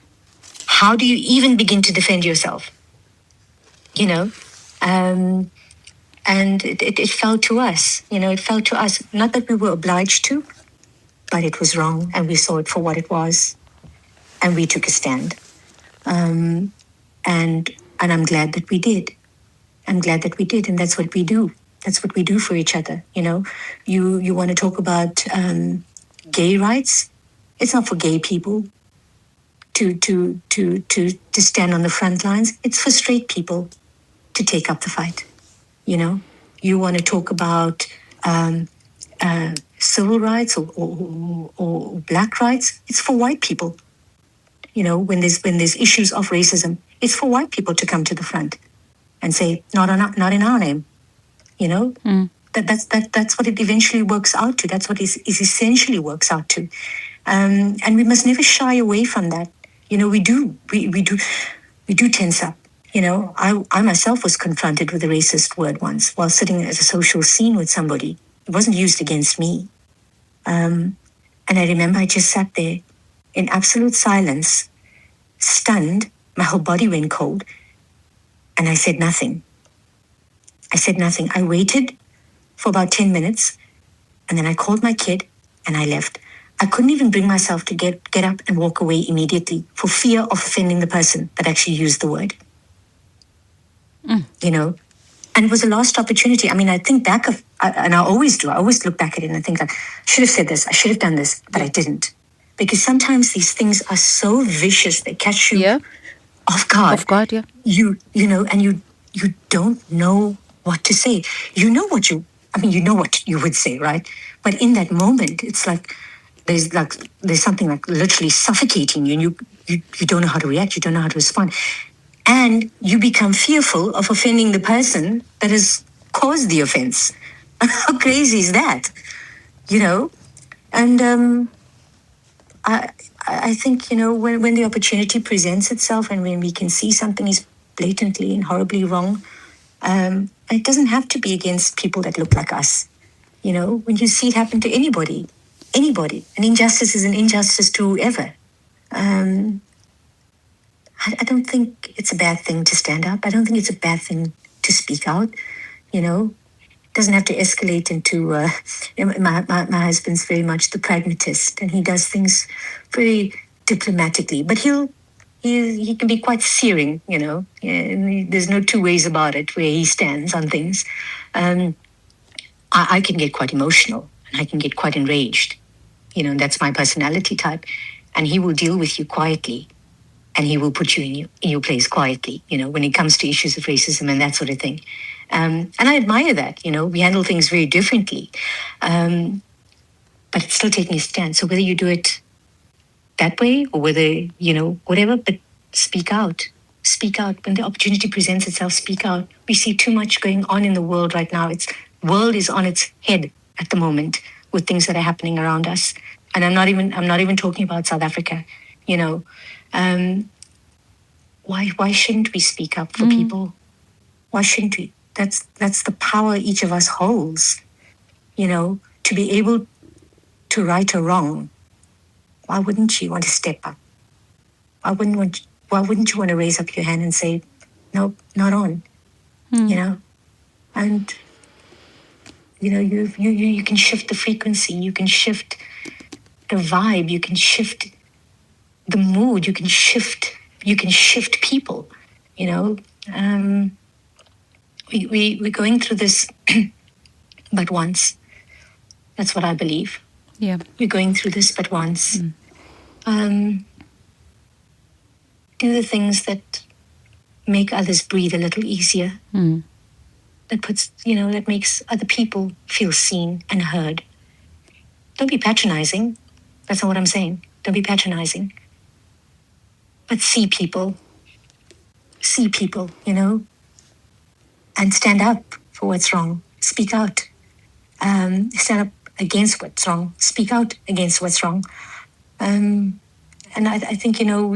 How do you even begin to defend yourself? And it fell to us. It fell to us. Not that we were obliged to, but it was wrong, and we saw it for what it was, and we took a stand. And I'm glad that we did. I'm glad that we did, and that's what we do. That's what we do for each other. You want to talk about gay rights? It's not for gay people. to stand on the front lines. It's for straight people to take up the fight. You know, you want to talk about civil rights or black rights. It's for white people. You know, when there's issues of racism, it's for white people to come to the front and say, not in our name. You know, that's what it eventually works out to. That's what it essentially works out to. And we must never shy away from that. You know, we do tense up. You know, I myself was confronted with a racist word once while sitting at a social scene with somebody. It wasn't used against me. And I remember I just sat there in absolute silence, stunned. My whole body went cold. And I said nothing. I waited for about 10 minutes. And then I called my kid and I left. I couldn't even bring myself to get up and walk away immediately for fear of offending the person that actually used the word. You know, and it was a lost opportunity. I mean, I think back and I always do. I always look back at it and I think, like, I should have said this. I should have done this, but I didn't. Because sometimes these things are so vicious, they catch you off guard. Off guard, yeah. You know, and you don't know what to say. You know what you would say, right? But in that moment, it's like there's something like literally suffocating you, and you don't know how to react. You don't know how to respond. And you become fearful of offending the person that has caused the offense. How crazy is that? You know? And I think, you know, when the opportunity presents itself and when we can see something is blatantly and horribly wrong, it doesn't have to be against people that look like us. You know, when you see it happen to anybody, an injustice is an injustice to whoever. I don't think it's a bad thing to stand up. I don't think it's a bad thing to speak out. You know, it doesn't have to escalate into. My husband's very much the pragmatist, and he does things very diplomatically. But he can be quite searing. You know, and there's no two ways about it where he stands on things. I can get quite emotional and I can get quite enraged. You know, and that's my personality type, and he will deal with you quietly. And he will put you in your place quietly, you know, when it comes to issues of racism and that sort of thing. And I admire that, you know, we handle things very differently. But it's still taking a stand. So whether you do it that way or whether, you know, whatever, but speak out. Speak out. When the opportunity presents itself, speak out. We see too much going on in the world right now. World is on its head at the moment with things that are happening around us. And I'm not even talking about South Africa, you know. Why shouldn't we speak up for people? Why shouldn't we? That's the power each of us holds, you know, to be able to right a wrong. Why wouldn't you want to step up? Why wouldn't you want to raise up your hand and say, nope, not on, you know? And, you know, you can shift the frequency, you can shift the vibe, you can shift the mood, you can shift people, you know. We're going through this but once. That's what I believe. Yeah. We're going through this but once. Do the things that make others breathe a little easier. That makes other people feel seen and heard. Don't be patronizing. That's not what I'm saying. Don't be patronizing. But see people, you know, and stand up for what's wrong. Speak out. Stand up against what's wrong. Speak out against what's wrong. And I think, you know,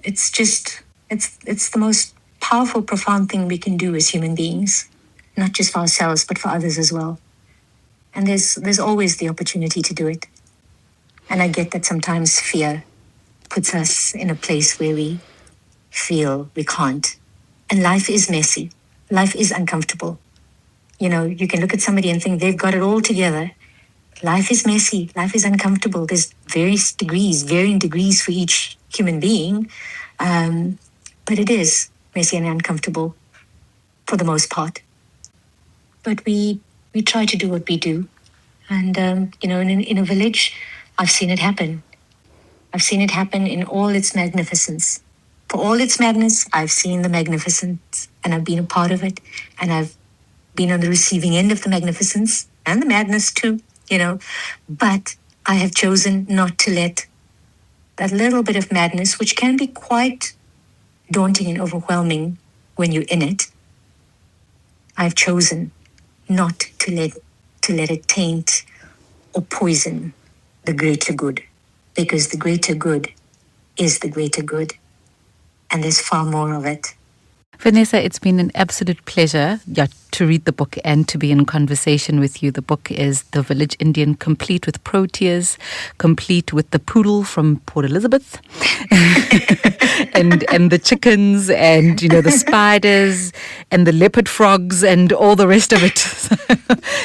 it's the most powerful, profound thing we can do as human beings, not just for ourselves, but for others as well. And there's always the opportunity to do it. And I get that sometimes fear puts us in a place where we feel we can't. And life is messy. Life is uncomfortable. You know, you can look at somebody and think they've got it all together. Life is messy. Life is uncomfortable. There's varying degrees for each human being. But it is messy and uncomfortable for the most part. But we try to do what we do. And, you know, in a village, I've seen it happen. I've seen it happen in all its magnificence. For all its madness, I've seen the magnificence, and I've been a part of it, and I've been on the receiving end of the magnificence and the madness too, But I have chosen not to let that little bit of madness, which can be quite daunting and overwhelming when you're in it, I've chosen not to let it taint or poison the greater good, because the greater good is the greater good, and there's far more of it. Vanessa, it's been an absolute pleasure to read the book and to be in conversation with you. The book is The Village Indian, complete with proteas, complete with the poodle from Port Elizabeth, and the chickens, and the spiders, and the leopard frogs, and all the rest of it.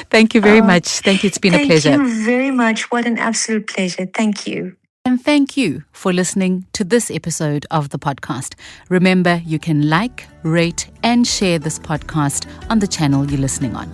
Thank you very much. Thank you. It's been a pleasure. Thank you very much. What an absolute pleasure. Thank you. And thank you for listening to this episode of the podcast. Remember, you can like, rate, and share this podcast on the channel you're listening on.